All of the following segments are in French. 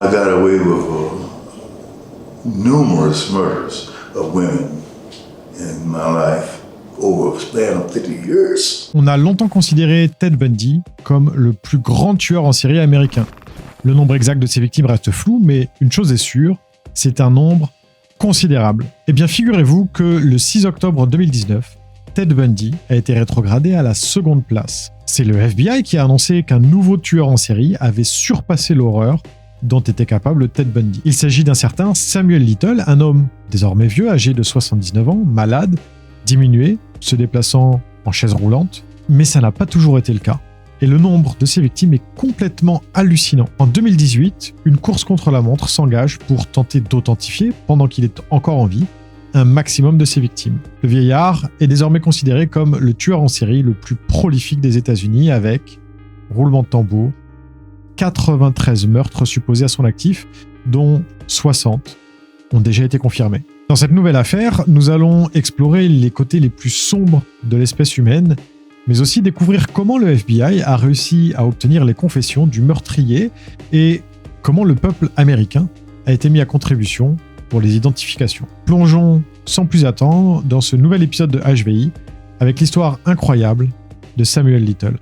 I got away with numerous murders of women in my life over a span of 50 years. On a longtemps considéré Ted Bundy comme le plus grand tueur en série américain. Le nombre exact de ses victimes reste flou, mais une chose est sûre, c'est un nombre considérable. Eh bien, figurez-vous que le 6 octobre 2019, Ted Bundy a été rétrogradé à la seconde place. C'est le FBI qui a annoncé qu'un nouveau tueur en série avait surpassé l'horreur dont était capable Ted Bundy. Il s'agit d'un certain Samuel Little, un homme désormais vieux, âgé de 79 ans, malade, diminué, se déplaçant en chaise roulante, mais ça n'a pas toujours été le cas. Et le nombre de ses victimes est complètement hallucinant. En 2018, une course contre la montre s'engage pour tenter d'authentifier, pendant qu'il est encore en vie, un maximum de ses victimes. Le vieillard est désormais considéré comme le tueur en série le plus prolifique des États-Unis avec, roulement de tambour, 93 meurtres supposés à son actif, dont 60 ont déjà été confirmés. Dans cette nouvelle affaire, nous allons explorer les côtés les plus sombres de l'espèce humaine, mais aussi découvrir comment le FBI a réussi à obtenir les confessions du meurtrier et comment le peuple américain a été mis à contribution pour les identifications. Plongeons sans plus attendre dans ce nouvel épisode de HVI avec l'histoire incroyable de Samuel Little.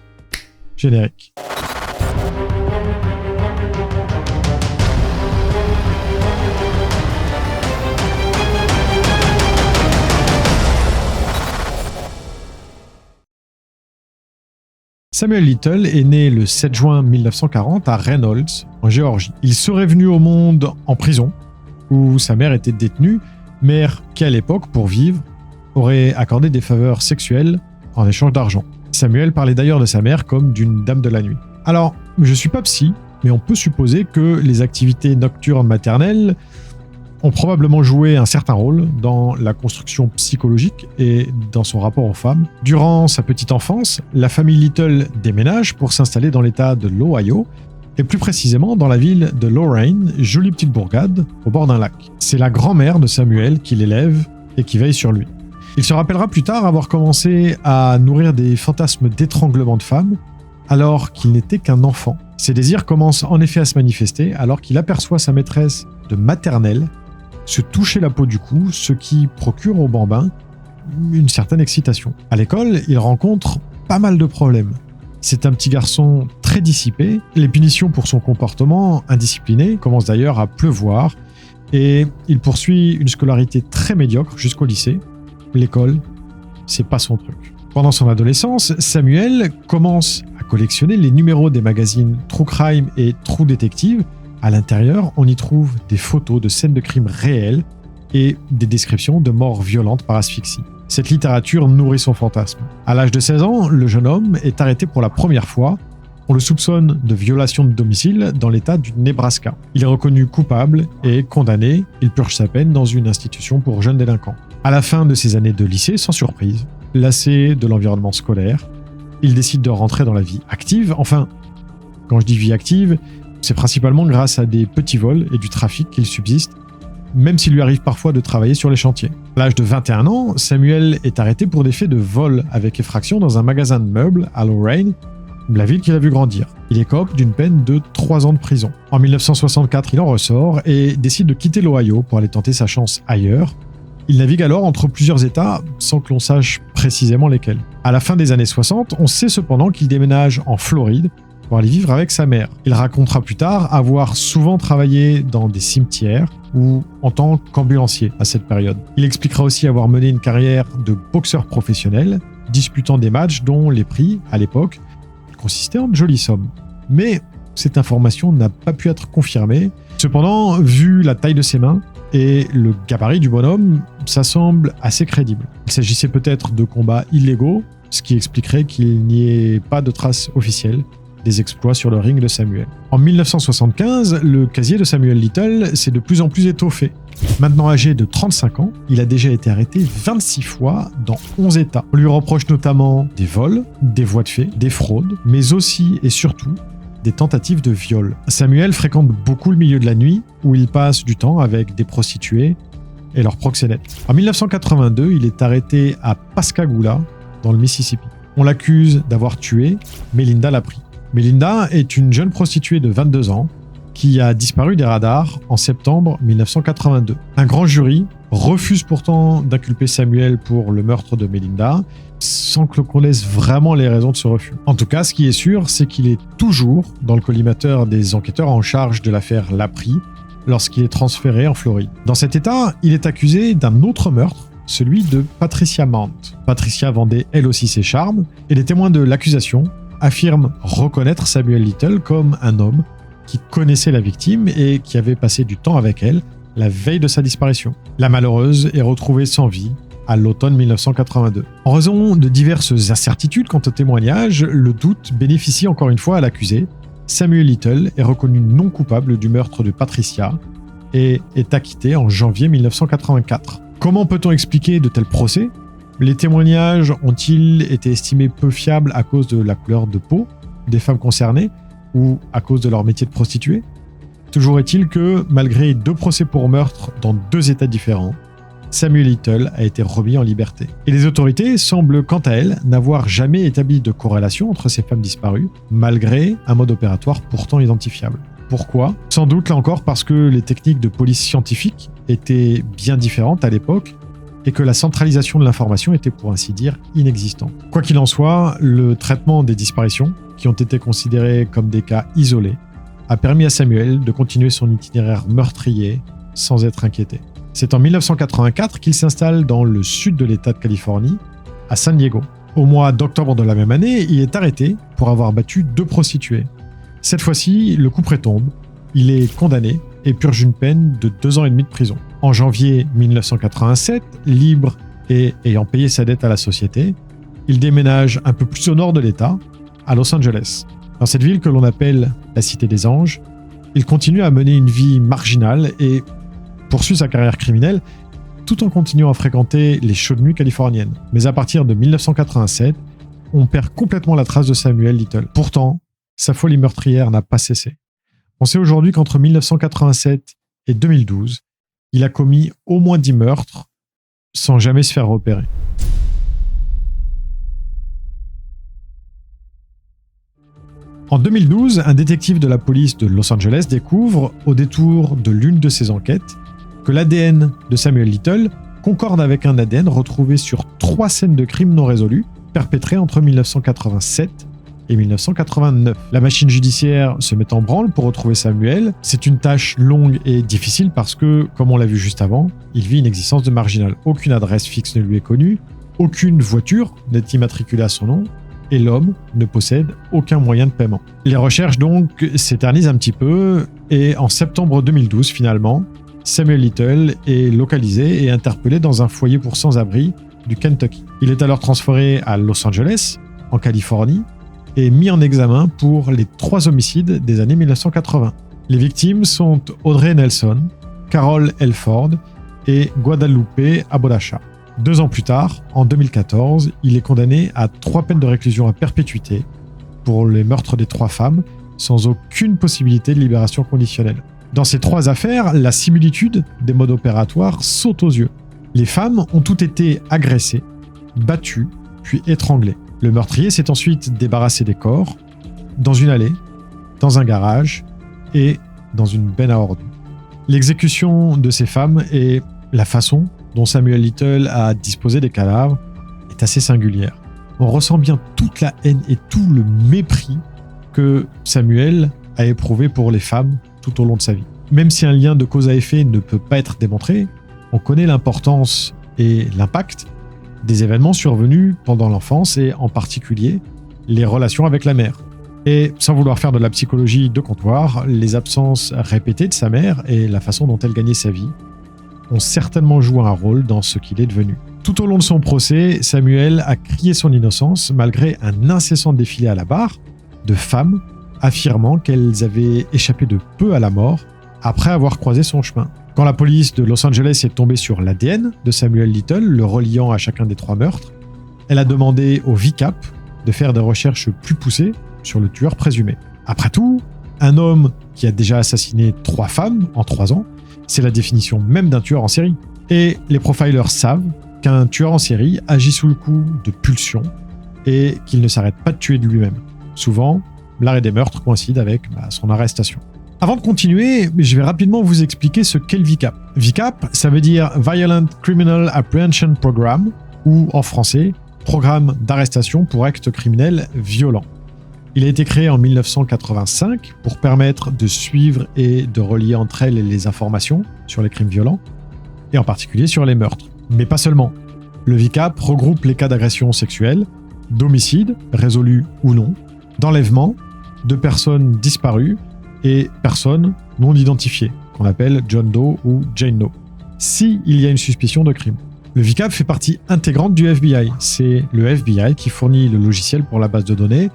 Générique. Samuel Little est né le 7 juin 1940 à Reynolds, en Géorgie. Il serait venu au monde en prison, où sa mère était détenue, mère qui à l'époque, pour vivre, aurait accordé des faveurs sexuelles en échange d'argent. Samuel parlait d'ailleurs de sa mère comme d'une dame de la nuit. Alors, je suis pas psy, mais on peut supposer que les activités nocturnes maternelles ont probablement joué un certain rôle dans la construction psychologique et dans son rapport aux femmes. Durant sa petite enfance, la famille Little déménage pour s'installer dans l'état de l'Ohio, et plus précisément dans la ville de Lorain, jolie petite bourgade au bord d'un lac. C'est la grand-mère de Samuel qui l'élève et qui veille sur lui. Il se rappellera plus tard avoir commencé à nourrir des fantasmes d'étranglement de femmes alors qu'il n'était qu'un enfant. Ses désirs commencent en effet à se manifester alors qu'il aperçoit sa maîtresse de maternelle se toucher la peau du cou, ce qui procure au bambin une certaine excitation. À l'école, il rencontre pas mal de problèmes. C'est un petit garçon très dissipé. Les punitions pour son comportement indiscipliné commencent d'ailleurs à pleuvoir et il poursuit une scolarité très médiocre jusqu'au lycée. L'école, c'est pas son truc. Pendant son adolescence, Samuel commence à collectionner les numéros des magazines True Crime et True Detective. À l'intérieur, on y trouve des photos de scènes de crimes réelles et des descriptions de morts violentes par asphyxie. Cette littérature nourrit son fantasme. À l'âge de 16 ans, le jeune homme est arrêté pour la première fois. On le soupçonne de violation de domicile dans l'état du Nebraska. Il est reconnu coupable et condamné. Il purge sa peine dans une institution pour jeunes délinquants. À la fin de ses années de lycée, sans surprise, lassé de l'environnement scolaire, il décide de rentrer dans la vie active. Enfin, quand je dis vie active, c'est principalement grâce à des petits vols et du trafic qu'il subsiste, même s'il lui arrive parfois de travailler sur les chantiers. À l'âge de 21 ans, Samuel est arrêté pour des faits de vol avec effraction dans un magasin de meubles à Lorain, la ville qu'il a vu grandir. Il écope d'une peine de 3 ans de prison. En 1964, il en ressort et décide de quitter l'Ohio pour aller tenter sa chance ailleurs. Il navigue alors entre plusieurs États sans que l'on sache précisément lesquels. À la fin des années 60, on sait cependant qu'il déménage en Floride pour aller vivre avec sa mère. Il racontera plus tard avoir souvent travaillé dans des cimetières ou en tant qu'ambulancier à cette période. Il expliquera aussi avoir mené une carrière de boxeur professionnel, disputant des matchs dont les prix, à l'époque, consistaient en de jolies sommes. Mais cette information n'a pas pu être confirmée. Cependant, vu la taille de ses mains et le gabarit du bonhomme, ça semble assez crédible. Il s'agissait peut-être de combats illégaux, ce qui expliquerait qu'il n'y ait pas de traces officielles des exploits sur le ring de Samuel. En 1975, le casier de Samuel Little s'est de plus en plus étoffé. Maintenant âgé de 35 ans, il a déjà été arrêté 26 fois dans 11 États. On lui reproche notamment des vols, des voies de fait, des fraudes, mais aussi et surtout des tentatives de viol. Samuel fréquente beaucoup le milieu de la nuit, où il passe du temps avec des prostituées et leurs proxénètes. En 1982, il est arrêté à Pascagoula, dans le Mississippi. On l'accuse d'avoir tué Melinda Laprie. Melinda est une jeune prostituée de 22 ans qui a disparu des radars en septembre 1982. Un grand jury refuse pourtant d'inculper Samuel pour le meurtre de Melinda, sans que l'on connaisse vraiment les raisons de ce refus. En tout cas, ce qui est sûr, c'est qu'il est toujours dans le collimateur des enquêteurs en charge de l'affaire Laprie lorsqu'il est transféré en Floride. Dans cet état, il est accusé d'un autre meurtre, celui de Patricia Mount. Patricia vendait elle aussi ses charmes, et les témoins de l'accusation affirment reconnaître Samuel Little comme un homme qui connaissait la victime et qui avait passé du temps avec elle la veille de sa disparition. La malheureuse est retrouvée sans vie à l'automne 1982. En raison de diverses incertitudes quant au témoignage, le doute bénéficie encore une fois à l'accusé. Samuel Little est reconnu non coupable du meurtre de Patricia et est acquitté en janvier 1984. Comment peut-on expliquer de tels procès ? Les témoignages ont-ils été estimés peu fiables à cause de la couleur de peau des femmes concernées ou à cause de leur métier de prostituée ? Toujours est-il que, malgré 2 procès pour meurtre dans 2 états différents, Samuel Little a été remis en liberté. Et les autorités semblent, quant à elles, n'avoir jamais établi de corrélation entre ces femmes disparues, malgré un mode opératoire pourtant identifiable. Pourquoi ? Sans doute là encore parce que les techniques de police scientifique étaient bien différentes à l'époque et que la centralisation de l'information était pour ainsi dire inexistante. Quoi qu'il en soit, le traitement des disparitions, qui ont été considérées comme des cas isolés, a permis à Samuel de continuer son itinéraire meurtrier sans être inquiété. C'est en 1984 qu'il s'installe dans le sud de l'État de Californie, à San Diego. Au mois d'octobre de la même année, il est arrêté pour avoir battu 2 prostituées. Cette fois-ci, le coup près tombe, il est condamné et purge une peine de 2 ans et demi de prison. En janvier 1987, libre et ayant payé sa dette à la société, il déménage un peu plus au nord de l'État, à Los Angeles. Dans cette ville que l'on appelle la Cité des Anges, il continue à mener une vie marginale et poursuit sa carrière criminelle tout en continuant à fréquenter les chaudes nuits californiennes. Mais à partir de 1987, on perd complètement la trace de Samuel Little. Pourtant, sa folie meurtrière n'a pas cessé. On sait aujourd'hui qu'entre 1987 et 2012, il a commis au moins 10 meurtres sans jamais se faire repérer. En 2012, un détective de la police de Los Angeles découvre, au détour de l'une de ses enquêtes, que l'ADN de Samuel Little concorde avec un ADN retrouvé sur 3 scènes de crimes non résolus perpétrées entre 1987 et 1989. La machine judiciaire se met en branle pour retrouver Samuel. C'est une tâche longue et difficile parce que, comme on l'a vu juste avant, il vit une existence de marginal. Aucune adresse fixe ne lui est connue, aucune voiture n'est immatriculée à son nom, et l'homme ne possède aucun moyen de paiement. Les recherches donc s'éternisent un petit peu, et en septembre 2012 finalement, Samuel Little est localisé et interpellé dans un foyer pour sans-abri du Kentucky. Il est alors transféré à Los Angeles, en Californie, et mis en examen pour les 3 homicides des années 1980. Les victimes sont Audrey Nelson, Carol Elford et Guadalupe Abodacha. 2 ans plus tard, en 2014, il est condamné à 3 peines de réclusion à perpétuité pour les meurtres des 3 femmes, sans aucune possibilité de libération conditionnelle. Dans ces 3 affaires, la similitude des modes opératoires saute aux yeux. Les femmes ont toutes été agressées, battues, puis étranglées. Le meurtrier s'est ensuite débarrassé des corps dans une allée, dans un garage et dans une benne à ordures. L'exécution de ces femmes et la façon dont Samuel Little a disposé des cadavres est assez singulière. On ressent bien toute la haine et tout le mépris que Samuel a éprouvé pour les femmes tout au long de sa vie. Même si un lien de cause à effet ne peut pas être démontré, on connaît l'importance et l'impact des événements survenus pendant l'enfance et en particulier les relations avec la mère. Et sans vouloir faire de la psychologie de comptoir, les absences répétées de sa mère et la façon dont elle gagnait sa vie ont certainement joué un rôle dans ce qu'il est devenu. Tout au long de son procès, Samuel a crié son innocence malgré un incessant défilé à la barre de femmes affirmant qu'elles avaient échappé de peu à la mort après avoir croisé son chemin. Quand la police de Los Angeles est tombée sur l'ADN de Samuel Little, le reliant à chacun des 3 meurtres, elle a demandé au VICAP de faire des recherches plus poussées sur le tueur présumé. Après tout, un homme qui a déjà assassiné 3 femmes en 3 ans, c'est la définition même d'un tueur en série. Et les profilers savent qu'un tueur en série agit sous le coup de pulsions et qu'il ne s'arrête pas de tuer de lui-même. Souvent, l'arrêt des meurtres coïncide avec son arrestation. Avant de continuer, je vais rapidement vous expliquer ce qu'est le VCAP. VCAP, ça veut dire Violent Criminal Apprehension Program, ou en français, Programme d'arrestation pour actes criminels violents. Il a été créé en 1985 pour permettre de suivre et de relier entre elles les informations sur les crimes violents, et en particulier sur les meurtres. Mais pas seulement. Le VCAP regroupe les cas d'agression sexuelle, d'homicide, résolu ou non, d'enlèvement, de personnes disparues et personnes non identifiées, qu'on appelle John Doe ou Jane Doe, si il y a une suspicion de crime. Le VCAP fait partie intégrante du FBI. C'est le FBI qui fournit le logiciel pour la base de données,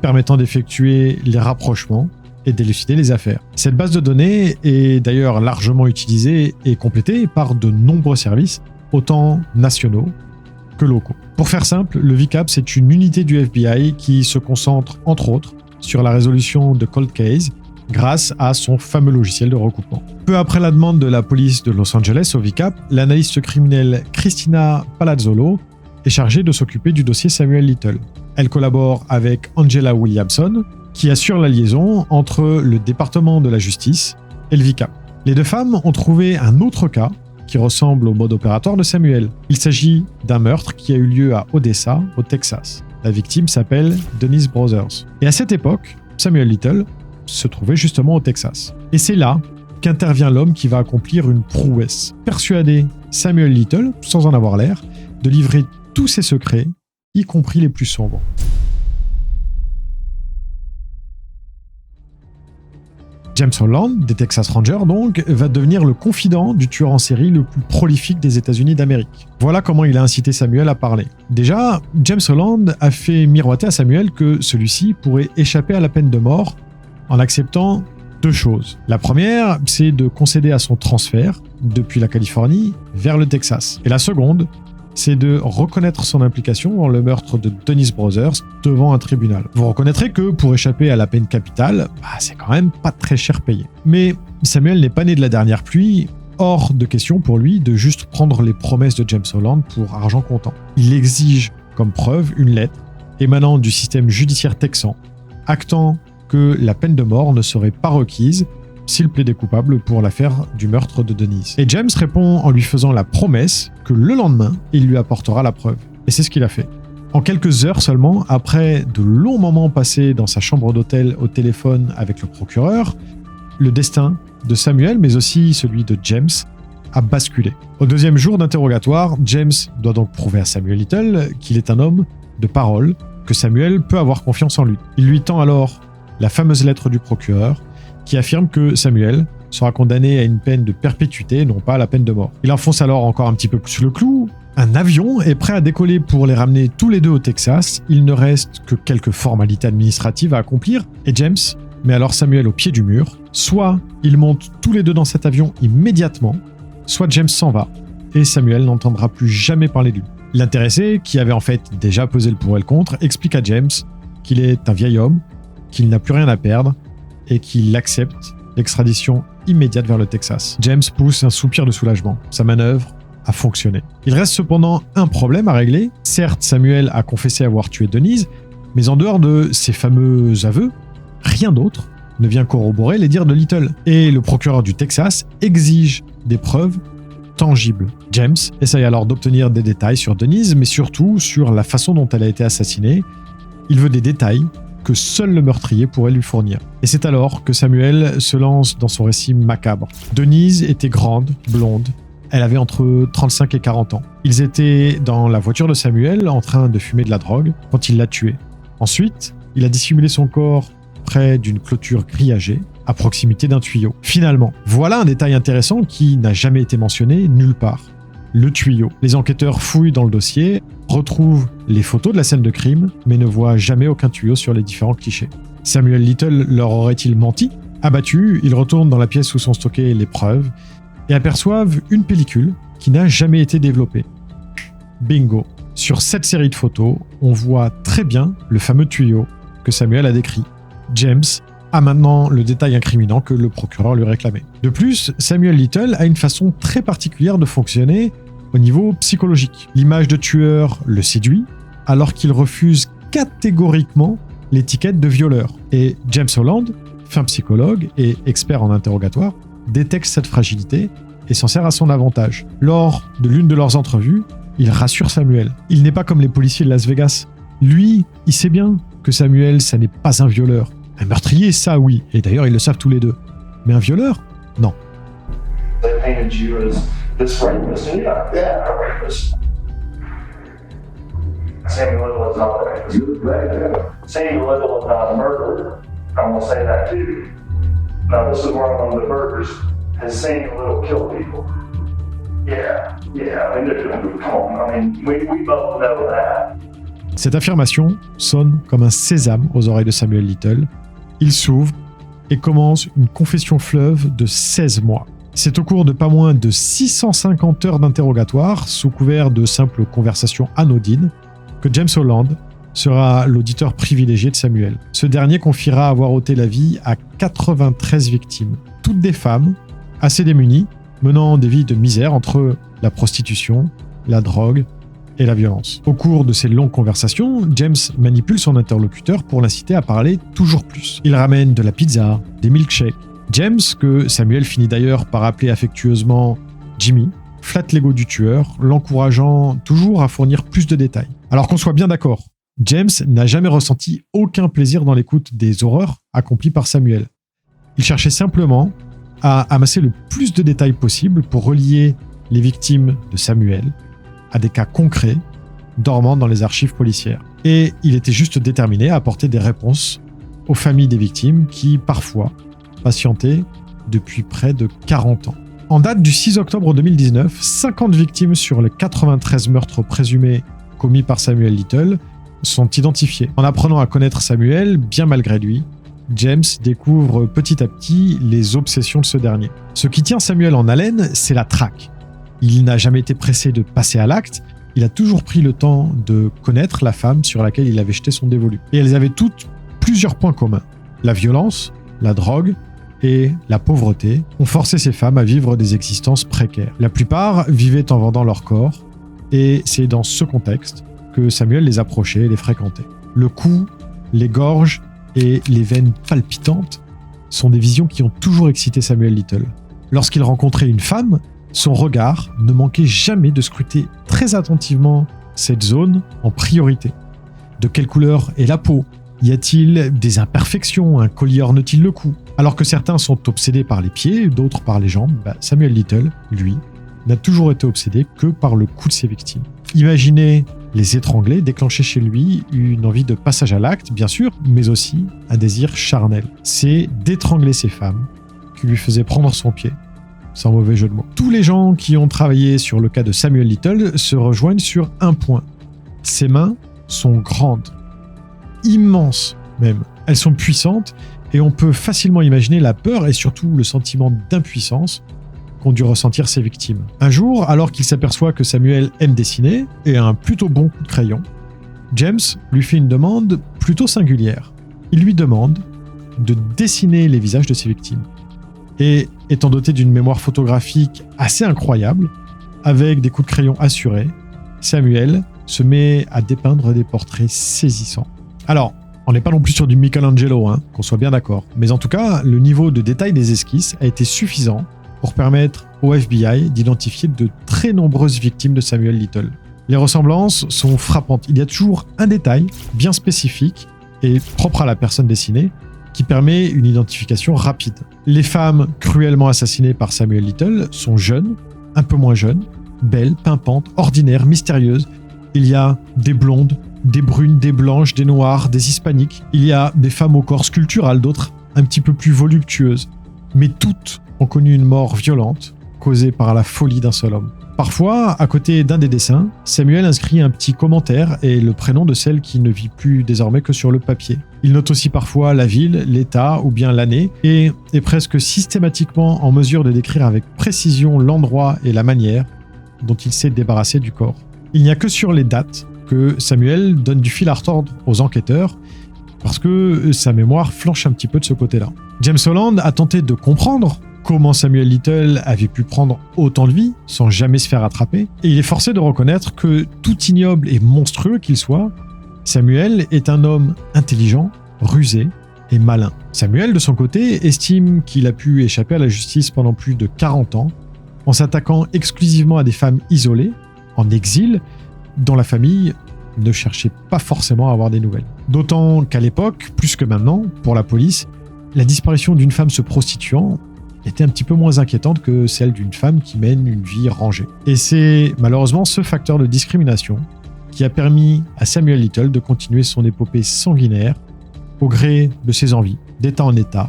permettant d'effectuer les rapprochements et d'élucider les affaires. Cette base de données est d'ailleurs largement utilisée et complétée par de nombreux services, autant nationaux que locaux. Pour faire simple, le VCAP, c'est une unité du FBI qui se concentre, entre autres, sur la résolution de cold case grâce à son fameux logiciel de recoupement. Peu après la demande de la police de Los Angeles au VCAP, l'analyste criminelle Christina Palazzolo est chargée de s'occuper du dossier Samuel Little. Elle collabore avec Angela Williamson, qui assure la liaison entre le département de la justice et le VCAP. Les deux femmes ont trouvé un autre cas qui ressemble au mode opératoire de Samuel. Il s'agit d'un meurtre qui a eu lieu à Odessa, au Texas. La victime s'appelle Denise Brothers. Et à cette époque, Samuel Little se trouvait justement au Texas. Et c'est là qu'intervient l'homme qui va accomplir une prouesse. Persuader Samuel Little, sans en avoir l'air, de livrer tous ses secrets, y compris les plus sombres. James Holland, des Texas Rangers donc, va devenir le confident du tueur en série le plus prolifique des États-Unis d'Amérique. Voilà comment il a incité Samuel à parler. Déjà, James Holland a fait miroiter à Samuel que celui-ci pourrait échapper à la peine de mort en acceptant deux choses. La première, c'est de concéder à son transfert depuis la Californie vers le Texas. Et la seconde, c'est de reconnaître son implication dans le meurtre de Denise Brothers devant un tribunal. Vous reconnaîtrez que pour échapper à la peine capitale, c'est quand même pas très cher payé. Mais Samuel n'est pas né de la dernière pluie, hors de question pour lui de juste prendre les promesses de James Holland pour argent comptant. Il exige comme preuve une lettre émanant du système judiciaire texan, actant que la peine de mort ne serait pas requise s'il plaidait coupable pour l'affaire du meurtre de Denise. Et James répond en lui faisant la promesse que le lendemain, il lui apportera la preuve. Et c'est ce qu'il a fait. En quelques heures seulement, après de longs moments passés dans sa chambre d'hôtel au téléphone avec le procureur, le destin de Samuel, mais aussi celui de James, a basculé. Au deuxième jour d'interrogatoire, James doit donc prouver à Samuel Little qu'il est un homme de parole, que Samuel peut avoir confiance en lui. Il lui tend alors la fameuse lettre du procureur qui affirme que Samuel sera condamné à une peine de perpétuité, non pas à la peine de mort. Il enfonce alors encore un petit peu plus le clou. Un avion est prêt à décoller pour les ramener tous les deux au Texas. Il ne reste que quelques formalités administratives à accomplir et James met alors Samuel au pied du mur. Soit ils montent tous les deux dans cet avion immédiatement, soit James s'en va et Samuel n'entendra plus jamais parler de lui. L'intéressé, qui avait en fait déjà pesé le pour et le contre, explique à James qu'il est un vieil homme, qu'il n'a plus rien à perdre et qu'il accepte l'extradition immédiate vers le Texas. James pousse un soupir de soulagement. Sa manœuvre a fonctionné. Il reste cependant un problème à régler. Certes, Samuel a confessé avoir tué Denise, mais en dehors de ses fameux aveux, rien d'autre ne vient corroborer les dires de Little. Et le procureur du Texas exige des preuves tangibles. James essaye alors d'obtenir des détails sur Denise, mais surtout sur la façon dont elle a été assassinée. Il veut des détails que seul le meurtrier pourrait lui fournir. Et c'est alors que Samuel se lance dans son récit macabre. Denise était grande, blonde. Elle avait entre 35 et 40 ans. Ils étaient dans la voiture de Samuel en train de fumer de la drogue quand il l'a tuée. Ensuite, il a dissimulé son corps près d'une clôture grillagée à proximité d'un tuyau. Finalement, voilà un détail intéressant qui n'a jamais été mentionné nulle part. Le tuyau. Les enquêteurs fouillent dans le dossier, retrouvent les photos de la scène de crime, mais ne voient jamais aucun tuyau sur les différents clichés. Samuel Little leur aurait-il menti ? Abattus, ils retournent dans la pièce où sont stockées les preuves et aperçoivent une pellicule qui n'a jamais été développée. Bingo ! Sur cette série de photos, on voit très bien le fameux tuyau que Samuel a décrit. James a maintenant le détail incriminant que le procureur lui réclamait. De plus, Samuel Little a une façon très particulière de fonctionner au niveau psychologique. L'image de tueur le séduit, alors qu'il refuse catégoriquement l'étiquette de violeur. Et James Holland fin psychologue et expert en interrogatoire, détecte cette fragilité et s'en sert à son avantage. Lors de l'une de leurs entrevues, il rassure Samuel. Il n'est pas comme les policiers de Las Vegas. Lui, il sait bien que Samuel, ça n'est pas un violeur. Un meurtrier, ça oui, et d'ailleurs ils le savent tous les deux. Mais un violeur, non. They painted you as this rapist, and you're a rapist. Samuel Little is not a rapist. Samuel Little is not a murderer. I'm going to say that too. Now, this is where one of the murders has Samuel Little killed people. Yeah. I mean, come on. I mean, we both know that. Cette affirmation sonne comme un sésame aux oreilles de Samuel Little. Il s'ouvre et commence une confession fleuve de 16 mois. C'est au cours de pas moins de 650 heures d'interrogatoire, sous couvert de simples conversations anodines, que James Holland sera l'auditeur privilégié de Samuel. Ce dernier confiera avoir ôté la vie à 93 victimes, toutes des femmes, assez démunies, menant des vies de misère entre la prostitution, la drogue et la violence. Au cours de ces longues conversations, James manipule son interlocuteur pour l'inciter à parler toujours plus. Il ramène de la pizza, des milkshakes. James, que Samuel finit d'ailleurs par appeler affectueusement Jimmy, flatte l'ego du tueur, l'encourageant toujours à fournir plus de détails. Alors qu'on soit bien d'accord, James n'a jamais ressenti aucun plaisir dans l'écoute des horreurs accomplies par Samuel. Il cherchait simplement à amasser le plus de détails possible pour relier les victimes de Samuel à des cas concrets dormant dans les archives policières. Et il était juste déterminé à apporter des réponses aux familles des victimes qui, parfois, patientaient depuis près de 40 ans. En date du 6 octobre 2019, 50 victimes sur les 93 meurtres présumés commis par Samuel Little sont identifiées. En apprenant à connaître Samuel, bien malgré lui, James découvre petit à petit les obsessions de ce dernier. Ce qui tient Samuel en haleine, c'est la traque. Il n'a jamais été pressé de passer à l'acte, il a toujours pris le temps de connaître la femme sur laquelle il avait jeté son dévolu. Et elles avaient toutes plusieurs points communs. La violence, la drogue et la pauvreté ont forcé ces femmes à vivre des existences précaires. La plupart vivaient en vendant leur corps, et c'est dans ce contexte que Samuel les approchait et les fréquentait. Le cou, les gorges et les veines palpitantes sont des visions qui ont toujours excité Samuel Little. Lorsqu'il rencontrait une femme, son regard ne manquait jamais de scruter très attentivement cette zone en priorité. De quelle couleur est la peau ? Y a-t-il des imperfections ? Un collier orne-t-il le cou ? Alors que certains sont obsédés par les pieds, d'autres par les jambes, Samuel Little, lui, n'a toujours été obsédé que par le cou de ses victimes. Imaginez les étrangler déclenchait chez lui une envie de passage à l'acte, bien sûr, mais aussi un désir charnel. C'est d'étrangler ces femmes qui lui faisaient prendre son pied, sans mauvais jeu de mots. Tous les gens qui ont travaillé sur le cas de Samuel Little se rejoignent sur un point. Ses mains sont grandes, immenses même. Elles sont puissantes et on peut facilement imaginer la peur et surtout le sentiment d'impuissance qu'ont dû ressentir ses victimes. Un jour, alors qu'il s'aperçoit que Samuel aime dessiner et a un plutôt bon coup de crayon, James lui fait une demande plutôt singulière. Il lui demande de dessiner les visages de ses victimes. Et étant doté d'une mémoire photographique assez incroyable, avec des coups de crayon assurés, Samuel se met à dépeindre des portraits saisissants. Alors, on n'est pas non plus sur du Michelangelo, qu'on soit bien d'accord, mais en tout cas, le niveau de détail des esquisses a été suffisant pour permettre au FBI d'identifier de très nombreuses victimes de Samuel Little. Les ressemblances sont frappantes. Il y a toujours un détail bien spécifique et propre à la personne dessinée qui permet une identification rapide. Les femmes cruellement assassinées par Samuel Little sont jeunes, un peu moins jeunes, belles, pimpantes, ordinaires, mystérieuses. Il y a des blondes, des brunes, des blanches, des noires, des hispaniques. Il y a des femmes au corps sculptural, d'autres un petit peu plus voluptueuses. Mais toutes ont connu une mort violente causée par la folie d'un seul homme. Parfois, à côté d'un des dessins, Samuel inscrit un petit commentaire et le prénom de celle qui ne vit plus désormais que sur le papier. Il note aussi parfois la ville, l'état ou bien l'année et est presque systématiquement en mesure de décrire avec précision l'endroit et la manière dont il s'est débarrassé du corps. Il n'y a que sur les dates que Samuel donne du fil à retordre aux enquêteurs parce que sa mémoire flanche un petit peu de ce côté-là. James Holland a tenté de comprendre comment Samuel Little avait pu prendre autant de vie sans jamais se faire attraper, et il est forcé de reconnaître que, tout ignoble et monstrueux qu'il soit, Samuel est un homme intelligent, rusé et malin. Samuel, de son côté, estime qu'il a pu échapper à la justice pendant plus de 40 ans en s'attaquant exclusivement à des femmes isolées, en exil, dont la famille ne cherchait pas forcément à avoir des nouvelles. D'autant qu'à l'époque, plus que maintenant, pour la police, la disparition d'une femme se prostituant était un petit peu moins inquiétante que celle d'une femme qui mène une vie rangée. Et c'est malheureusement ce facteur de discrimination qui a permis à Samuel Little de continuer son épopée sanguinaire au gré de ses envies, d'état en état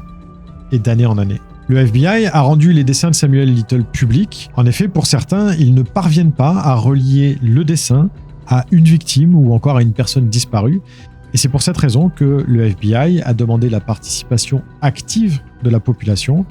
et d'année en année. Le FBI a rendu les dessins de Samuel Little publics. En effet, pour certains, ils ne parviennent pas à relier le dessin à une victime ou encore à une personne disparue. Et c'est pour cette raison que le FBI a demandé la participation active de la population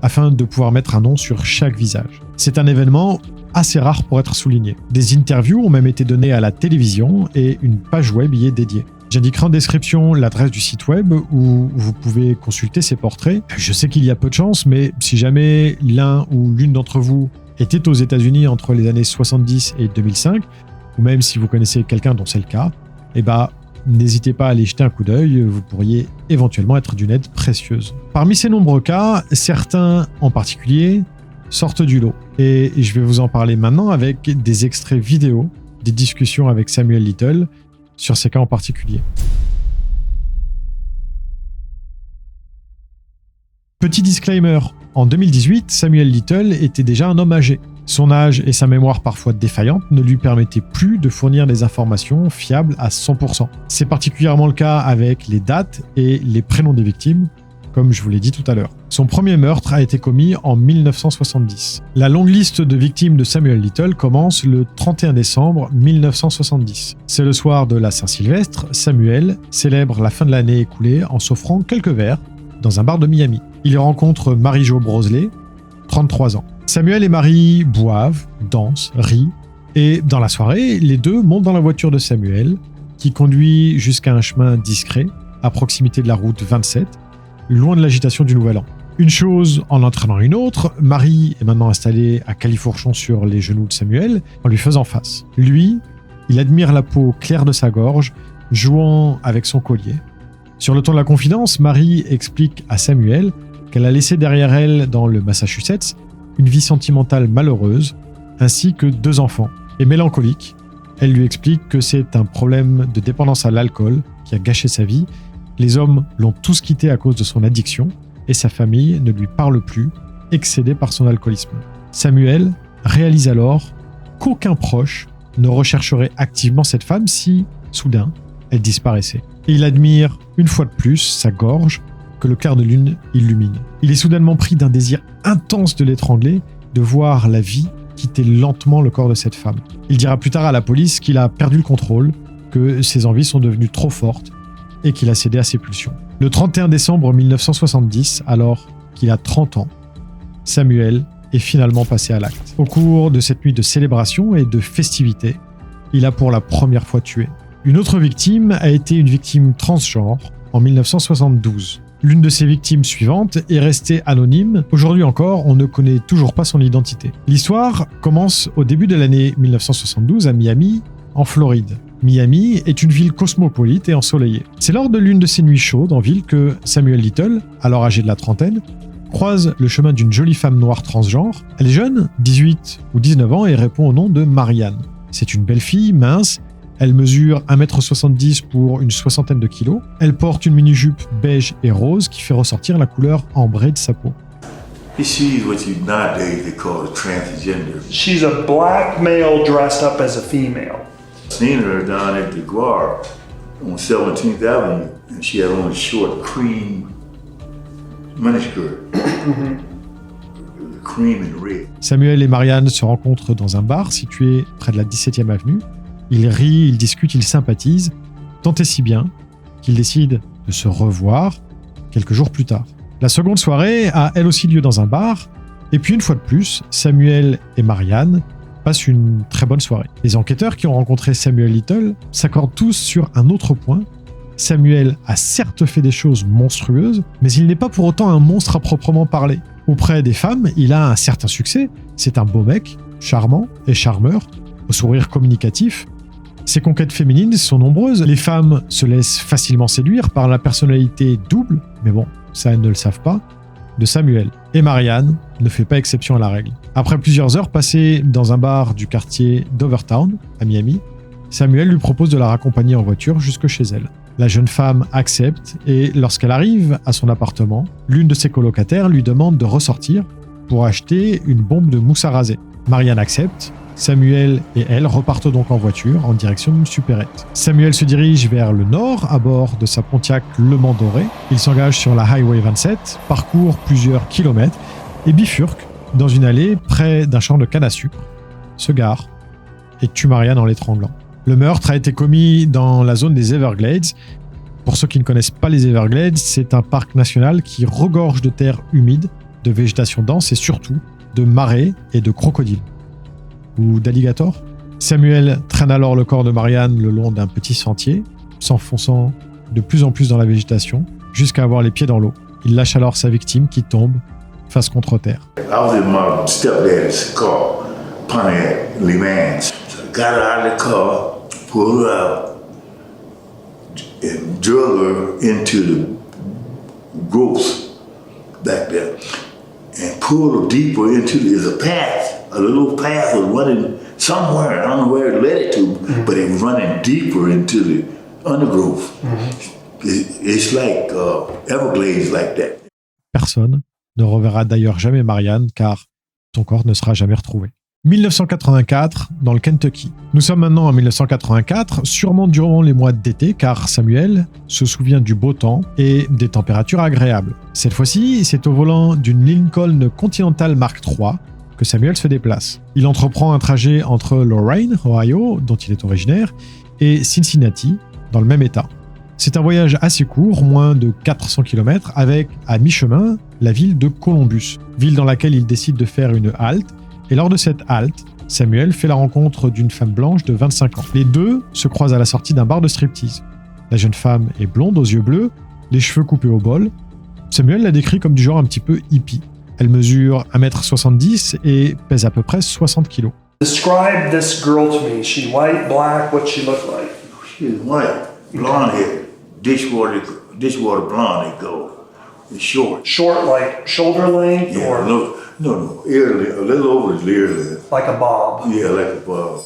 afin de pouvoir mettre un nom sur chaque visage. C'est un événement assez rare pour être souligné. Des interviews ont même été données à la télévision et une page web y est dédiée. J'indiquerai en description l'adresse du site web où vous pouvez consulter ces portraits. Je sais qu'il y a peu de chance, mais si jamais l'un ou l'une d'entre vous était aux États-Unis entre les années 70 et 2005, ou même si vous connaissez quelqu'un dont c'est le cas, n'hésitez pas à aller jeter un coup d'œil, vous pourriez éventuellement être d'une aide précieuse. Parmi ces nombreux cas, certains en particulier sortent du lot. Et je vais vous en parler maintenant avec des extraits vidéo des discussions avec Samuel Little sur ces cas en particulier. Petit disclaimer, en 2018, Samuel Little était déjà un homme âgé. Son âge et sa mémoire parfois défaillante ne lui permettaient plus de fournir des informations fiables à 100%. C'est particulièrement le cas avec les dates et les prénoms des victimes, comme je vous l'ai dit tout à l'heure. Son premier meurtre a été commis en 1970. La longue liste de victimes de Samuel Little commence le 31 décembre 1970. C'est le soir de la Saint-Sylvestre, Samuel célèbre la fin de l'année écoulée en s'offrant quelques verres dans un bar de Miami. Il y rencontre Mary-Jo Brosley, 33 ans. Samuel et Marie boivent, dansent, rient, et dans la soirée, les deux montent dans la voiture de Samuel, qui conduit jusqu'à un chemin discret, à proximité de la route 27, loin de l'agitation du Nouvel An. Une chose en entraînant une autre, Marie est maintenant installée à califourchon sur les genoux de Samuel, en lui faisant face. Lui, il admire la peau claire de sa gorge, jouant avec son collier. Sur le ton de la confidence, Marie explique à Samuel qu'elle a laissé derrière elle, dans le Massachusetts, une vie sentimentale malheureuse, ainsi que 2 enfants. Et mélancolique, elle lui explique que c'est un problème de dépendance à l'alcool qui a gâché sa vie. Les hommes l'ont tous quitté à cause de son addiction, et sa famille ne lui parle plus, excédée par son alcoolisme. Samuel réalise alors qu'aucun proche ne rechercherait activement cette femme si, soudain, elle disparaissait. Et il admire, une fois de plus, sa gorge, que le clair de lune illumine. Il est soudainement pris d'un désir intense de l'étrangler, de voir la vie quitter lentement le corps de cette femme. Il dira plus tard à la police qu'il a perdu le contrôle, que ses envies sont devenues trop fortes et qu'il a cédé à ses pulsions. Le 31 décembre 1970, alors qu'il a 30 ans, Samuel est finalement passé à l'acte. Au cours de cette nuit de célébration et de festivité, il a pour la première fois tué. Une autre victime a été une victime transgenre en 1972. L'une de ses victimes suivantes est restée anonyme. Aujourd'hui encore, on ne connaît toujours pas son identité. L'histoire commence au début de l'année 1972 à Miami, en Floride. Miami est une ville cosmopolite et ensoleillée. C'est lors de l'une de ces nuits chaudes en ville que Samuel Little, alors âgé de la trentaine, croise le chemin d'une jolie femme noire transgenre. Elle est jeune, 18 ou 19 ans, et répond au nom de Marianne. C'est une belle fille, mince. Elle mesure 1,70 m pour une soixantaine de kilos. Elle porte une mini-jupe beige et rose qui fait ressortir la couleur ambrée de sa peau. She's what you nowadays they call a transgender. She's a black male dressed up as a female. Seen her down at the Guar on 17th Avenue, and she had on a short cream miniskirt. Cream and red. Samuel et Marianne se rencontrent dans un bar situé près de la 17e avenue. Ils rient, ils discutent, ils sympathisent, tant et si bien qu'ils décident de se revoir quelques jours plus tard. La seconde soirée a elle aussi lieu dans un bar, et puis une fois de plus, Samuel et Marianne passent une très bonne soirée. Les enquêteurs qui ont rencontré Samuel Little s'accordent tous sur un autre point. Samuel a certes fait des choses monstrueuses, mais il n'est pas pour autant un monstre à proprement parler. Auprès des femmes, il a un certain succès. C'est un beau mec, charmant et charmeur, au sourire communicatif. Ses conquêtes féminines sont nombreuses. Les femmes se laissent facilement séduire par la personnalité double, mais bon, ça elles ne le savent pas, de Samuel. Et Marianne ne fait pas exception à la règle. Après plusieurs heures passées dans un bar du quartier d'Overtown, à Miami, Samuel lui propose de la raccompagner en voiture jusque chez elle. La jeune femme accepte et lorsqu'elle arrive à son appartement, l'une de ses colocataires lui demande de ressortir pour acheter une bombe de mousse à raser. Marianne accepte. Samuel et elle repartent donc en voiture en direction d'une supérette. Samuel se dirige vers le nord à bord de sa Pontiac Le Mans Doré. Il s'engage sur la Highway 27, parcourt plusieurs kilomètres et bifurque dans une allée près d'un champ de canne à sucre, se gare et tue Marianne en l'étranglant. Le meurtre a été commis dans la zone des Everglades. Pour ceux qui ne connaissent pas les Everglades, c'est un parc national qui regorge de terres humides, de végétation dense et surtout de marais et de crocodiles. Ou d'alligators. Samuel traîne alors le corps de Marianne le long d'un petit sentier, s'enfonçant de plus en plus dans la végétation, jusqu'à avoir les pieds dans l'eau. Il lâche alors sa victime qui tombe face contre terre. I was in my stepdad's car, Pontiac Le Mans. So I got her out of the car, pulled her out, and drug her into the growth back there, and pulled her deeper into there's a path. A little path was running somewhere. I don't know where it led it to, but it was running deeper into the undergrowth. It's like Everglades like that. Personne ne reverra d'ailleurs jamais Marianne car son corps ne sera jamais retrouvé. 1984, dans le Kentucky. Nous sommes maintenant en 1984, sûrement durant les mois d'été, car Samuel se souvient du beau temps et des températures agréables. Cette fois-ci, c'est au volant d'une Lincoln Continental Mark III que Samuel se déplace. Il entreprend un trajet entre Lorain, Ohio, dont il est originaire, et Cincinnati, dans le même état. C'est un voyage assez court, moins de 400 km, avec, à mi-chemin, la ville de Columbus, ville dans laquelle il décide de faire une halte. Et lors de cette halte, Samuel fait la rencontre d'une femme blanche de 25 ans. Les deux se croisent à la sortie d'un bar de striptease. La jeune femme est blonde aux yeux bleus, les cheveux coupés au bol. Samuel la décrit comme du genre un petit peu hippie. Elle mesure 1m70 et pèse à peu près 60 kg. Describe this girl to me. Is she white, black? What's she look like? She's white, blonde hair, dishwater blonde they go. It's short. Short, like shoulder length, Yeah, or no, ear length, a little over his ear length. like a bob? Yeah, like a bob.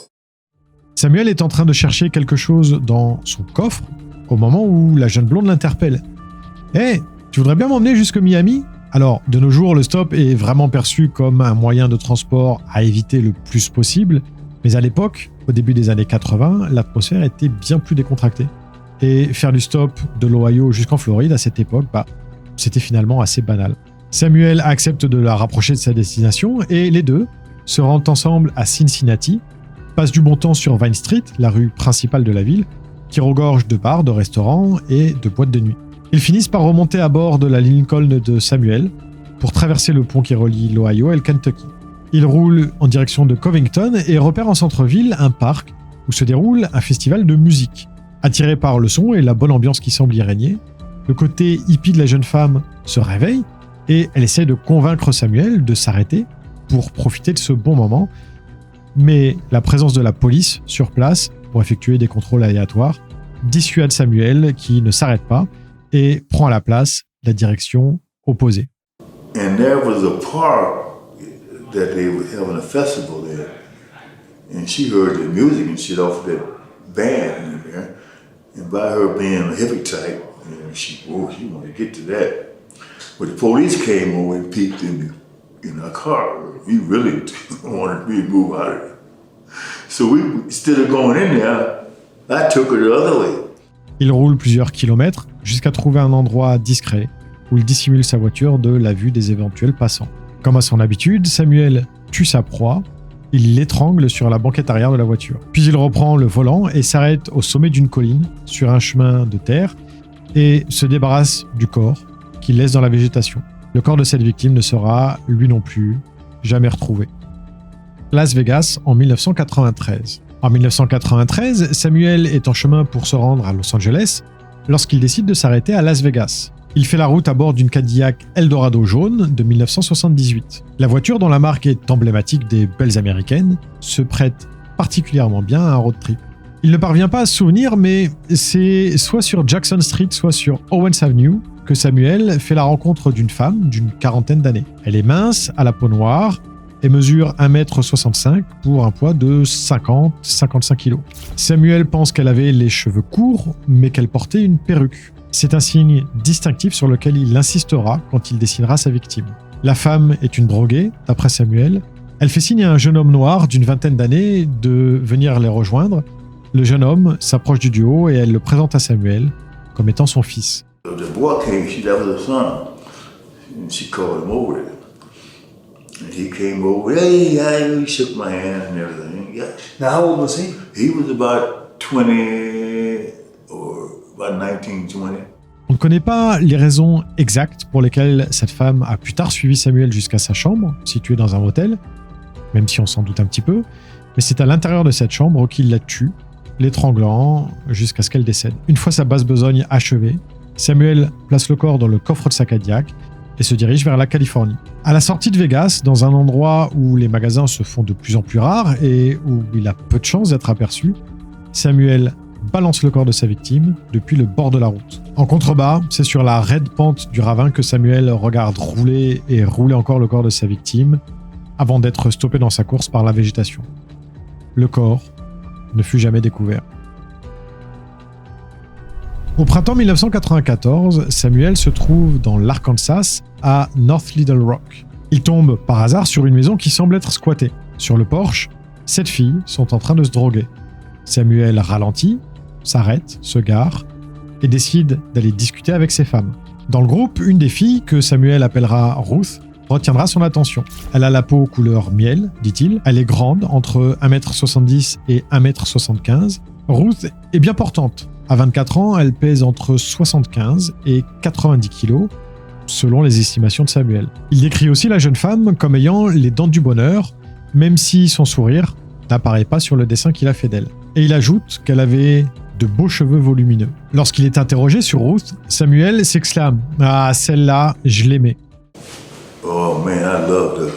Samuel est en train de chercher quelque chose dans son coffre au moment où la jeune blonde l'interpelle. « Hé, tu voudrais bien m'emmener jusqu'à Miami ?» Alors, de nos jours, le stop est vraiment perçu comme un moyen de transport à éviter le plus possible, mais à l'époque, au début des années 80, l'atmosphère était bien plus décontractée. Et faire du stop de l'Ohio jusqu'en Floride à cette époque, c'était finalement assez banal. Samuel accepte de la rapprocher de sa destination et les deux se rendent ensemble à Cincinnati, passent du bon temps sur Vine Street, la rue principale de la ville, qui regorge de bars, de restaurants et de boîtes de nuit. Ils finissent par remonter à bord de la Lincoln de Samuel pour traverser le pont qui relie l'Ohio et le Kentucky. Ils roulent en direction de Covington et repèrent en centre-ville un parc où se déroule un festival de musique. Attirés par le son et la bonne ambiance qui semble y régner, le côté hippie de la jeune femme se réveille et elle essaie de convaincre Samuel de s'arrêter pour profiter de ce bon moment. Mais la présence de la police sur place pour effectuer des contrôles aléatoires dissuade Samuel qui ne s'arrête pas et prend à la place la direction opposée. And there was a park that they were having a festival there. And she heard the music and shit off that band in there. And by her being a hippie type, she wanted to get to that. But the police came over and peeked in our car. We really wanted me to move out of there. So instead of going in there, I took her the other way. Il roule plusieurs kilomètres jusqu'à trouver un endroit discret où il dissimule sa voiture de la vue des éventuels passants. Comme à son habitude, Samuel tue sa proie, il l'étrangle sur la banquette arrière de la voiture. Puis il reprend le volant et s'arrête au sommet d'une colline, sur un chemin de terre, et se débarrasse du corps qu'il laisse dans la végétation. Le corps de cette victime ne sera, lui non plus, jamais retrouvé. Las Vegas en 1993. En 1993, Samuel est en chemin pour se rendre à Los Angeles lorsqu'il décide de s'arrêter à Las Vegas. Il fait la route à bord d'une Cadillac Eldorado jaune de 1978. La voiture, dont la marque est emblématique des belles américaines, se prête particulièrement bien à un road trip. Il ne parvient pas à se souvenir, mais c'est soit sur Jackson Street, soit sur Owens Avenue que Samuel fait la rencontre d'une femme d'une quarantaine d'années. Elle est mince, à la peau noire, et mesure 1,65 m pour un poids de 50-55 kg. Samuel pense qu'elle avait les cheveux courts, mais qu'elle portait une perruque. C'est un signe distinctif sur lequel il insistera quand il dessinera sa victime. La femme est une droguée, d'après Samuel. Elle fait signe à un jeune homme noir d'une vingtaine d'années de venir les rejoindre. Le jeune homme s'approche du duo et elle le présente à Samuel comme étant son fils. The boy came, that was her son, and she called him over there. And he came over, hey, he shook my hand and everything. Yeah. Now, how old was he? He was about 20 or about 19, 20. On ne connaît pas les raisons exactes pour lesquelles cette femme a plus tard suivi Samuel jusqu'à sa chambre, située dans un motel, même si on s'en doute un petit peu, mais c'est à l'intérieur de cette chambre qu'il la tue, l'étranglant jusqu'à ce qu'elle décède. Une fois sa basse besogne achevée, Samuel place le corps dans le coffre de sa Cadillac et se dirige vers la Californie. À la sortie de Vegas, dans un endroit où les magasins se font de plus en plus rares et où il a peu de chances d'être aperçu, Samuel balance le corps de sa victime depuis le bord de la route. En contrebas, c'est sur la raide pente du ravin que Samuel regarde rouler et rouler encore le corps de sa victime avant d'être stoppé dans sa course par la végétation. Le corps ne fut jamais découvert. Au printemps 1994, Samuel se trouve dans l'Arkansas, à North Little Rock. Il tombe par hasard sur une maison qui semble être squattée. Sur le porche, 7 filles sont en train de se droguer. Samuel ralentit, s'arrête, se gare et décide d'aller discuter avec ces femmes. Dans le groupe, une des filles, que Samuel appellera Ruth, retiendra son attention. Elle a la peau couleur miel, dit-il. Elle est grande, entre 1,70 m et 1,75 m. Ruth est bien portante. À 24 ans, elle pèse entre 75 et 90 kg, selon les estimations de Samuel. Il décrit aussi la jeune femme comme ayant les dents du bonheur, même si son sourire n'apparaît pas sur le dessin qu'il a fait d'elle. Et il ajoute qu'elle avait de beaux cheveux volumineux. Lorsqu'il est interrogé sur Ruth, Samuel s'exclame « Ah, celle-là, je l'aimais ». Oh man, I loved her.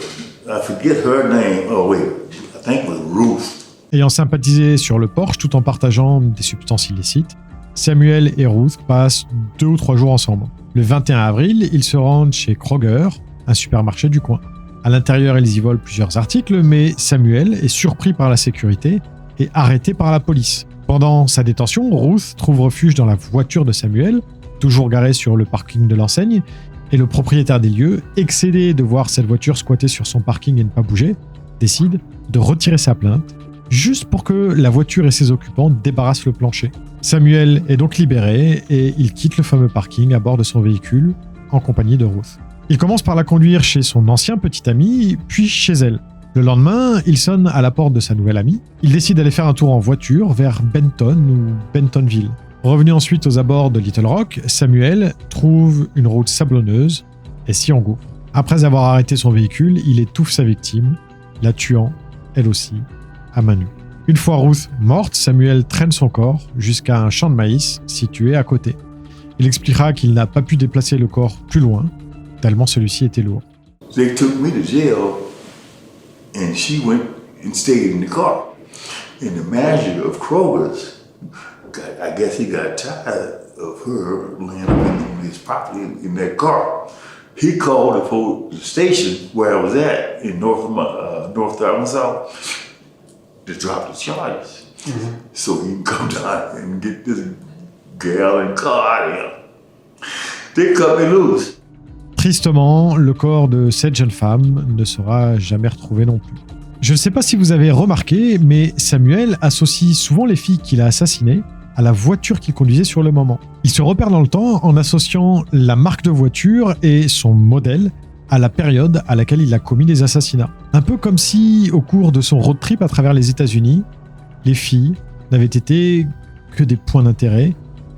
I forget her name. Oh wait, I think it was Ruth. Ayant sympathisé sur le porche tout en partageant des substances illicites, Samuel et Ruth passent 2 ou 3 jours ensemble. Le 21 avril, ils se rendent chez Kroger, un supermarché du coin. À l'intérieur, ils y volent plusieurs articles, mais Samuel est surpris par la sécurité et arrêté par la police. Pendant sa détention, Ruth trouve refuge dans la voiture de Samuel, toujours garée sur le parking de l'enseigne, et le propriétaire des lieux, excédé de voir cette voiture squattée sur son parking et ne pas bouger, décide de retirer sa plainte, juste pour que la voiture et ses occupants débarrassent le plancher. Samuel est donc libéré et il quitte le fameux parking à bord de son véhicule en compagnie de Ruth. Il commence par la conduire chez son ancien petit ami, puis chez elle. Le lendemain, il sonne à la porte de sa nouvelle amie. Il décide d'aller faire un tour en voiture vers Benton ou Bentonville. Revenu ensuite aux abords de Little Rock, Samuel trouve une route sablonneuse et s'y engouffre. Après avoir arrêté son véhicule, il étouffe sa victime, la tuant, elle aussi, à main nue. Une fois Ruth morte, Samuel traîne son corps jusqu'à un champ de maïs situé à côté. Il expliquera qu'il n'a pas pu déplacer le corps plus loin, tellement celui-ci était lourd. They took me to jail, and she went and stayed in the car. And the manager of Kroger's, I guess he got tired of her laying on his property in that car. He called the station where I was at in North Arkansas to drop the charges. Mm-hmm. So he can come down and get this gal and car out of here. They cut me loose. Tristement, le corps de cette jeune femme ne sera jamais retrouvé non plus. Je ne sais pas si vous avez remarqué, mais Samuel associe souvent les filles qu'il a assassinées à la voiture qu'il conduisait sur le moment. Il se repère dans le temps en associant la marque de voiture et son modèle à la période à laquelle il a commis des assassinats. Un peu comme si, au cours de son road trip à travers les États-Unis, les filles n'avaient été que des points d'intérêt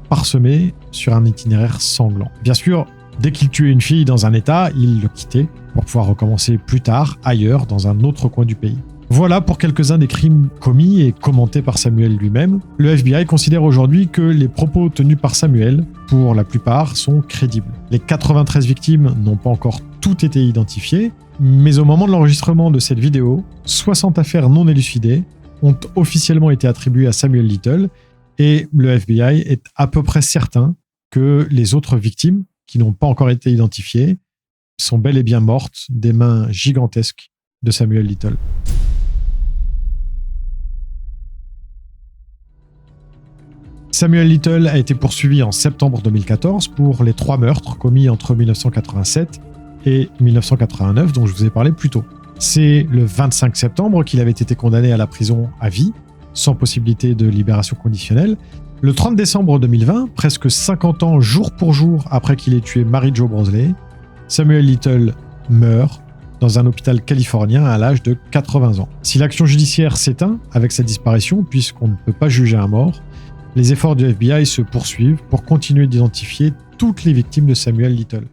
parsemés sur un itinéraire sanglant. Bien sûr, dès qu'il tuait une fille dans un état, il le quittait pour pouvoir recommencer plus tard, ailleurs, dans un autre coin du pays. Voilà pour quelques-uns des crimes commis et commentés par Samuel lui-même. Le FBI considère aujourd'hui que les propos tenus par Samuel, pour la plupart, sont crédibles. Les 93 victimes n'ont pas encore toutes été identifiées, mais au moment de l'enregistrement de cette vidéo, 60 affaires non élucidées ont officiellement été attribuées à Samuel Little et le FBI est à peu près certain que les autres victimes qui n'ont pas encore été identifiées, sont bel et bien mortes des mains gigantesques de Samuel Little. Samuel Little a été poursuivi en septembre 2014 pour les 3 meurtres commis entre 1987 et 1989 dont je vous ai parlé plus tôt. C'est le 25 septembre qu'il avait été condamné à la prison à vie, sans possibilité de libération conditionnelle. Le 30 décembre 2020, presque 50 ans jour pour jour après qu'il ait tué Mary Jo Brosley, Samuel Little meurt dans un hôpital californien à l'âge de 80 ans. Si l'action judiciaire s'éteint avec sa disparition, puisqu'on ne peut pas juger un mort, les efforts du FBI se poursuivent pour continuer d'identifier toutes les victimes de Samuel Little.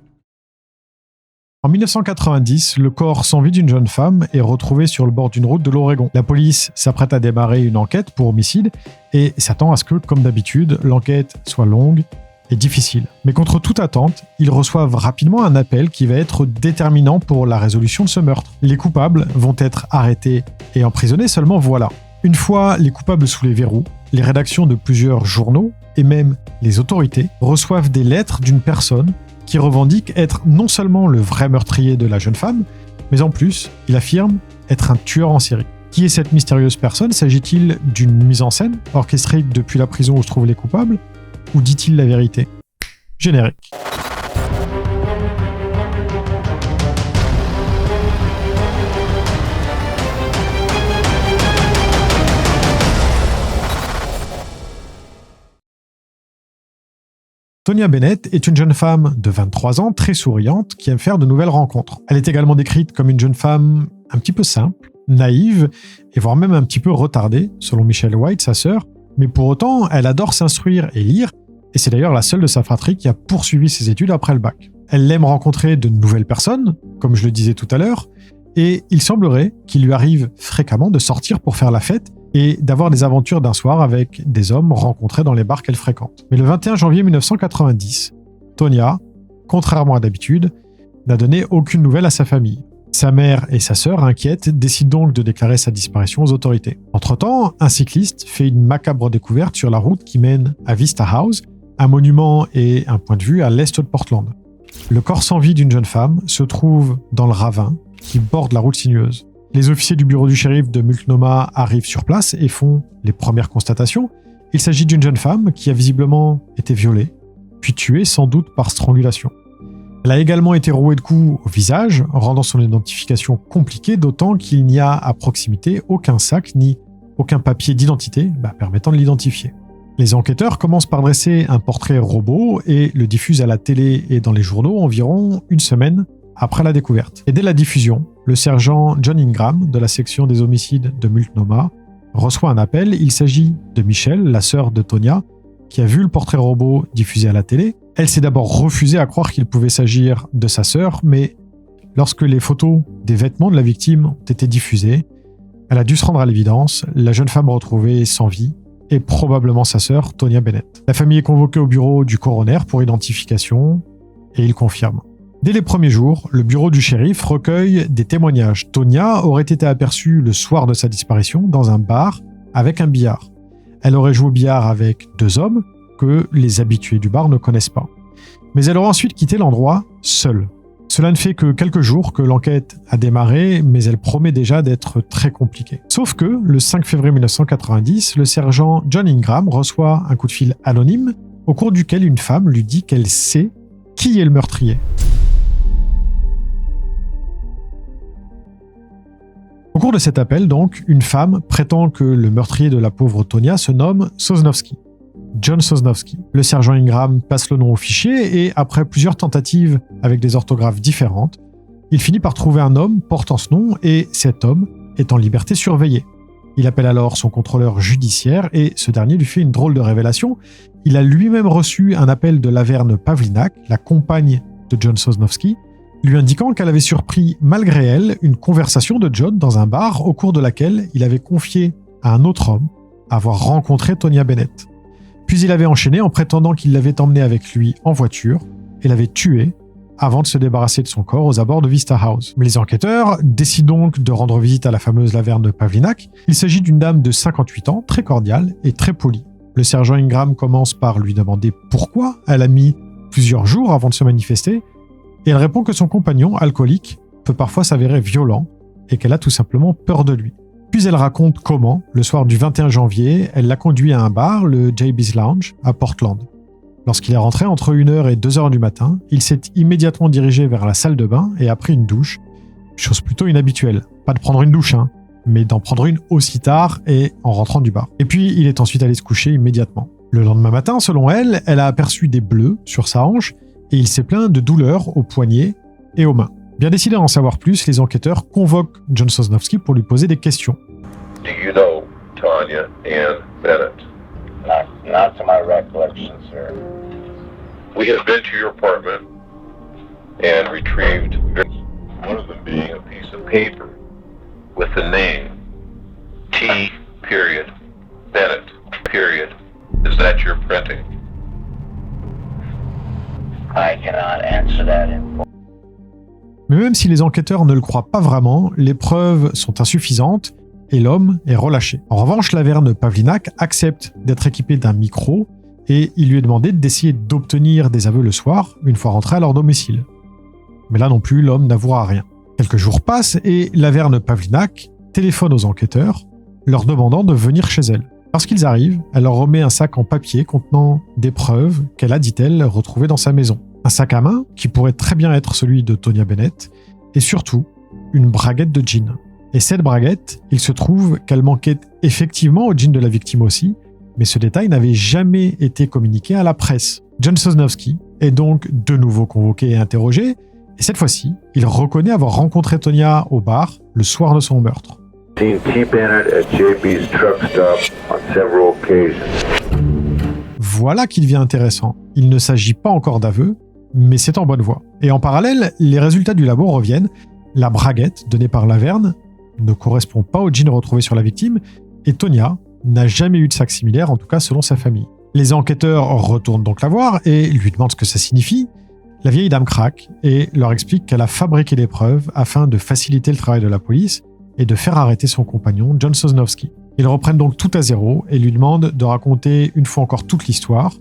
En 1990, le corps sans vie d'une jeune femme est retrouvé sur le bord d'une route de l'Oregon. La police s'apprête à démarrer une enquête pour homicide et s'attend à ce que, comme d'habitude, l'enquête soit longue et difficile. Mais contre toute attente, ils reçoivent rapidement un appel qui va être déterminant pour la résolution de ce meurtre. Les coupables vont être arrêtés et emprisonnés, seulement voilà. Une fois les coupables sous les verrous, les rédactions de plusieurs journaux et même les autorités reçoivent des lettres d'une personne qui revendique être non seulement le vrai meurtrier de la jeune femme, mais en plus, il affirme être un tueur en série. Qui est cette mystérieuse personne ? S'agit-il d'une mise en scène orchestrée depuis la prison où se trouvent les coupables ? Ou dit-il la vérité ? Générique. Tonya Bennett est une jeune femme de 23 ans, très souriante, qui aime faire de nouvelles rencontres. Elle est également décrite comme une jeune femme un petit peu simple, naïve, et voire même un petit peu retardée, selon Michelle White, sa sœur, mais pour autant, elle adore s'instruire et lire, et c'est d'ailleurs la seule de sa fratrie qui a poursuivi ses études après le bac. Elle aime rencontrer de nouvelles personnes, comme je le disais tout à l'heure, et il semblerait qu'il lui arrive fréquemment de sortir pour faire la fête, et d'avoir des aventures d'un soir avec des hommes rencontrés dans les bars qu'elle fréquente. Mais le 21 janvier 1990, Tonya, contrairement à d'habitude, n'a donné aucune nouvelle à sa famille. Sa mère et sa sœur, inquiètes, décident donc de déclarer sa disparition aux autorités. Entre-temps, un cycliste fait une macabre découverte sur la route qui mène à Vista House, un monument et un point de vue à l'est de Portland. Le corps sans vie d'une jeune femme se trouve dans le ravin qui borde la route sinueuse. Les officiers du bureau du shérif de Multnomah arrivent sur place et font les premières constatations. Il s'agit d'une jeune femme qui a visiblement été violée, puis tuée sans doute par strangulation. Elle a également été rouée de coups au visage, rendant son identification compliquée, d'autant qu'il n'y a à proximité aucun sac ni aucun papier d'identité permettant de l'identifier. Les enquêteurs commencent par dresser un portrait robot et le diffusent à la télé et dans les journaux environ une semaine après la découverte. Et dès la diffusion, le sergent John Ingram de la section des homicides de Multnomah reçoit un appel. Il s'agit de Michelle, la sœur de Tonya, qui a vu le portrait robot diffusé à la télé. Elle s'est d'abord refusée à croire qu'il pouvait s'agir de sa sœur, mais lorsque les photos des vêtements de la victime ont été diffusées, elle a dû se rendre à l'évidence. La jeune femme retrouvée sans vie est probablement sa sœur, Tonya Bennett. La famille est convoquée au bureau du coroner pour identification et il confirme. Dès les premiers jours, le bureau du shérif recueille des témoignages. Tonya aurait été aperçue le soir de sa disparition dans un bar avec un billard. Elle aurait joué au billard avec 2 hommes que les habitués du bar ne connaissent pas. Mais elle aurait ensuite quitté l'endroit seule. Cela ne fait que quelques jours que l'enquête a démarré, mais elle promet déjà d'être très compliquée. Sauf que, le 5 février 1990, le sergent John Ingram reçoit un coup de fil anonyme au cours duquel une femme lui dit qu'elle sait qui est le meurtrier. Au cours de cet appel, donc, une femme prétend que le meurtrier de la pauvre Tonya se nomme Sosnowski. John Sosnowski. Le sergent Ingram passe le nom au fichier et, après plusieurs tentatives avec des orthographes différentes, il finit par trouver un homme portant ce nom et cet homme est en liberté surveillée. Il appelle alors son contrôleur judiciaire et ce dernier lui fait une drôle de révélation. Il a lui-même reçu un appel de Laverne Pavlinac, la compagne de John Sosnowski, lui indiquant qu'elle avait surpris, malgré elle, une conversation de John dans un bar au cours de laquelle il avait confié à un autre homme avoir rencontré Tonya Bennett. Puis il avait enchaîné en prétendant qu'il l'avait emmenée avec lui en voiture et l'avait tuée avant de se débarrasser de son corps aux abords de Vista House. Mais les enquêteurs décident donc de rendre visite à la fameuse Laverne Pavlinac. Il s'agit d'une dame de 58 ans, très cordiale et très polie. Le sergent Ingram commence par lui demander pourquoi elle a mis plusieurs jours avant de se manifester, et elle répond que son compagnon, alcoolique, peut parfois s'avérer violent et qu'elle a tout simplement peur de lui. Puis elle raconte comment, le soir du 21 janvier, elle l'a conduit à un bar, le JB's Lounge, à Portland. Lorsqu'il est rentré entre 1h et 2h du matin, il s'est immédiatement dirigé vers la salle de bain et a pris une douche, chose plutôt inhabituelle. Pas de prendre une douche, mais d'en prendre une aussi tard et en rentrant du bar. Et puis, il est ensuite allé se coucher immédiatement. Le lendemain matin, selon elle, elle a aperçu des bleus sur sa hanche et il s'est plaint de douleurs aux poignets et aux mains. Bien décidés à en savoir plus, les enquêteurs convoquent John Sosnowski pour lui poser des questions. Do you know Tanya Ann Bennett? Not to my recollection, sir. We have been to your apartment and retrieved one of them being a piece of paper with the name T. Bennett. Is that your printing? I cannot answer that in full. Mais même si les enquêteurs ne le croient pas vraiment, les preuves sont insuffisantes et l'homme est relâché. En revanche, Laverne Pavlinac accepte d'être équipé d'un micro et il lui est demandé d'essayer d'obtenir des aveux le soir, une fois rentré à leur domicile. Mais là non plus, l'homme n'avouera rien. Quelques jours passent et Laverne Pavlinac téléphone aux enquêteurs, leur demandant de venir chez elle. Lorsqu'ils arrivent, elle leur remet un sac en papier contenant des preuves qu'elle a, dit-elle, retrouvées dans sa maison. Un sac à main, qui pourrait très bien être celui de Tonya Bennett, et surtout, une braguette de gin. Et cette braguette, il se trouve qu'elle manquait effectivement au gin de la victime aussi, mais ce détail n'avait jamais été communiqué à la presse. John Sosnowski est donc de nouveau convoqué et interrogé, et cette fois-ci, il reconnaît avoir rencontré Tonya au bar le soir de son meurtre. Seen T. Bennett at JB's truck stop on several occasions. Voilà qui devient intéressant. Il ne s'agit pas encore d'aveux, mais c'est en bonne voie. Et en parallèle, les résultats du labo reviennent. La braguette donnée par Laverne ne correspond pas au gin retrouvé sur la victime, et Tonya n'a jamais eu de sac similaire, en tout cas selon sa famille. Les enquêteurs retournent donc la voir et lui demandent ce que ça signifie. La vieille dame craque et leur explique qu'elle a fabriqué des preuves afin de faciliter le travail de la police et de faire arrêter son compagnon, John Sosnowski. Ils reprennent donc tout à zéro et lui demandent de raconter une fois encore toute l'histoire.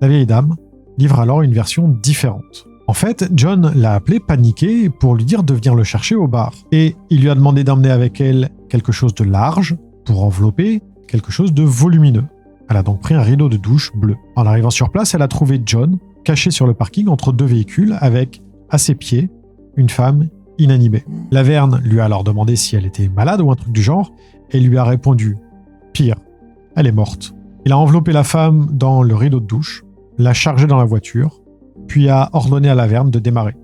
La vieille dame livre alors une version différente. En fait, John l'a appelé paniqué pour lui dire de venir le chercher au bar. Et il lui a demandé d'emmener avec elle quelque chose de large pour envelopper quelque chose de volumineux. Elle a donc pris un rideau de douche bleu. En arrivant sur place, elle a trouvé John caché sur le parking entre deux véhicules avec, à ses pieds, une femme inanimée. Laverne lui a alors demandé si elle était malade ou un truc du genre et il lui a répondu « Pire, elle est morte ». Il a enveloppé la femme dans le rideau de douche, l'a chargée dans la voiture, puis a ordonné à Laverne de démarrer.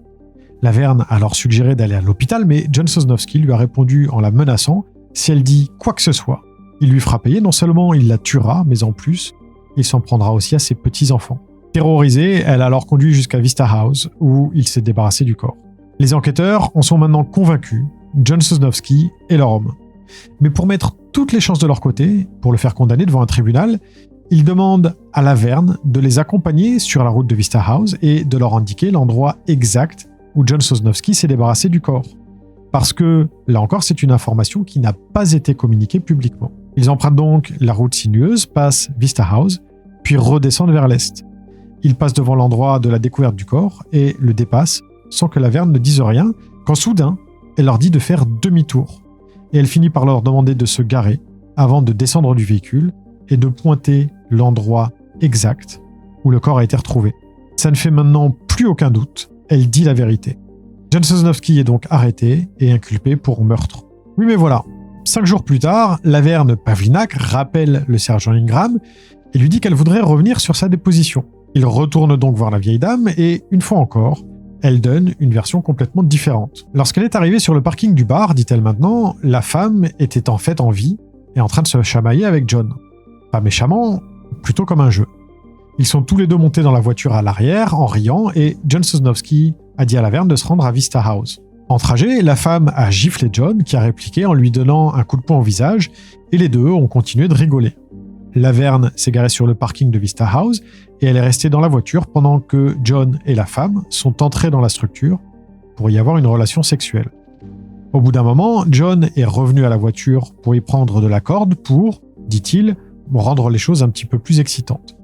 Laverne a alors suggéré d'aller à l'hôpital, mais John Sosnowski lui a répondu en la menaçant si elle dit quoi que ce soit. Il lui fera payer, non seulement il la tuera, mais en plus, il s'en prendra aussi à ses petits-enfants. Terrorisée, elle a alors conduit jusqu'à Vista House, où il s'est débarrassé du corps. Les enquêteurs en sont maintenant convaincus, John Sosnowski est leur homme. Mais pour mettre toutes les chances de leur côté, pour le faire condamner devant un tribunal, ils demandent à Laverne de les accompagner sur la route de Vista House et de leur indiquer l'endroit exact où John Sosnowski s'est débarrassé du corps. Parce que, là encore, c'est une information qui n'a pas été communiquée publiquement. Ils empruntent donc la route sinueuse, passent Vista House, puis redescendent vers l'est. Ils passent devant l'endroit de la découverte du corps et le dépassent sans que Laverne ne dise rien, quand soudain, elle leur dit de faire demi-tour. Et elle finit par leur demander de se garer avant de descendre du véhicule et de pointer l'endroit exact où le corps a été retrouvé. Ça ne fait maintenant plus aucun doute, elle dit la vérité. John Sosnowski est donc arrêté et inculpé pour meurtre. Oui mais voilà, 5 jours plus tard, Laverne Pavlinac rappelle le sergent Ingram et lui dit qu'elle voudrait revenir sur sa déposition. Il retourne donc voir la vieille dame et, une fois encore, elle donne une version complètement différente. Lorsqu'elle est arrivée sur le parking du bar, dit-elle maintenant, la femme était en fait en vie et en train de se chamailler avec John. Pas méchamment, plutôt comme un jeu. Ils sont tous les deux montés dans la voiture à l'arrière en riant et John Sosnowski a dit à Laverne de se rendre à Vista House. En trajet, la femme a giflé John qui a répliqué en lui donnant un coup de poing au visage et les deux ont continué de rigoler. Laverne s'est garée sur le parking de Vista House et elle est restée dans la voiture pendant que John et la femme sont entrés dans la structure pour y avoir une relation sexuelle. Au bout d'un moment, John est revenu à la voiture pour y prendre de la corde pour, dit-il, rendre les choses un petit peu plus excitantes.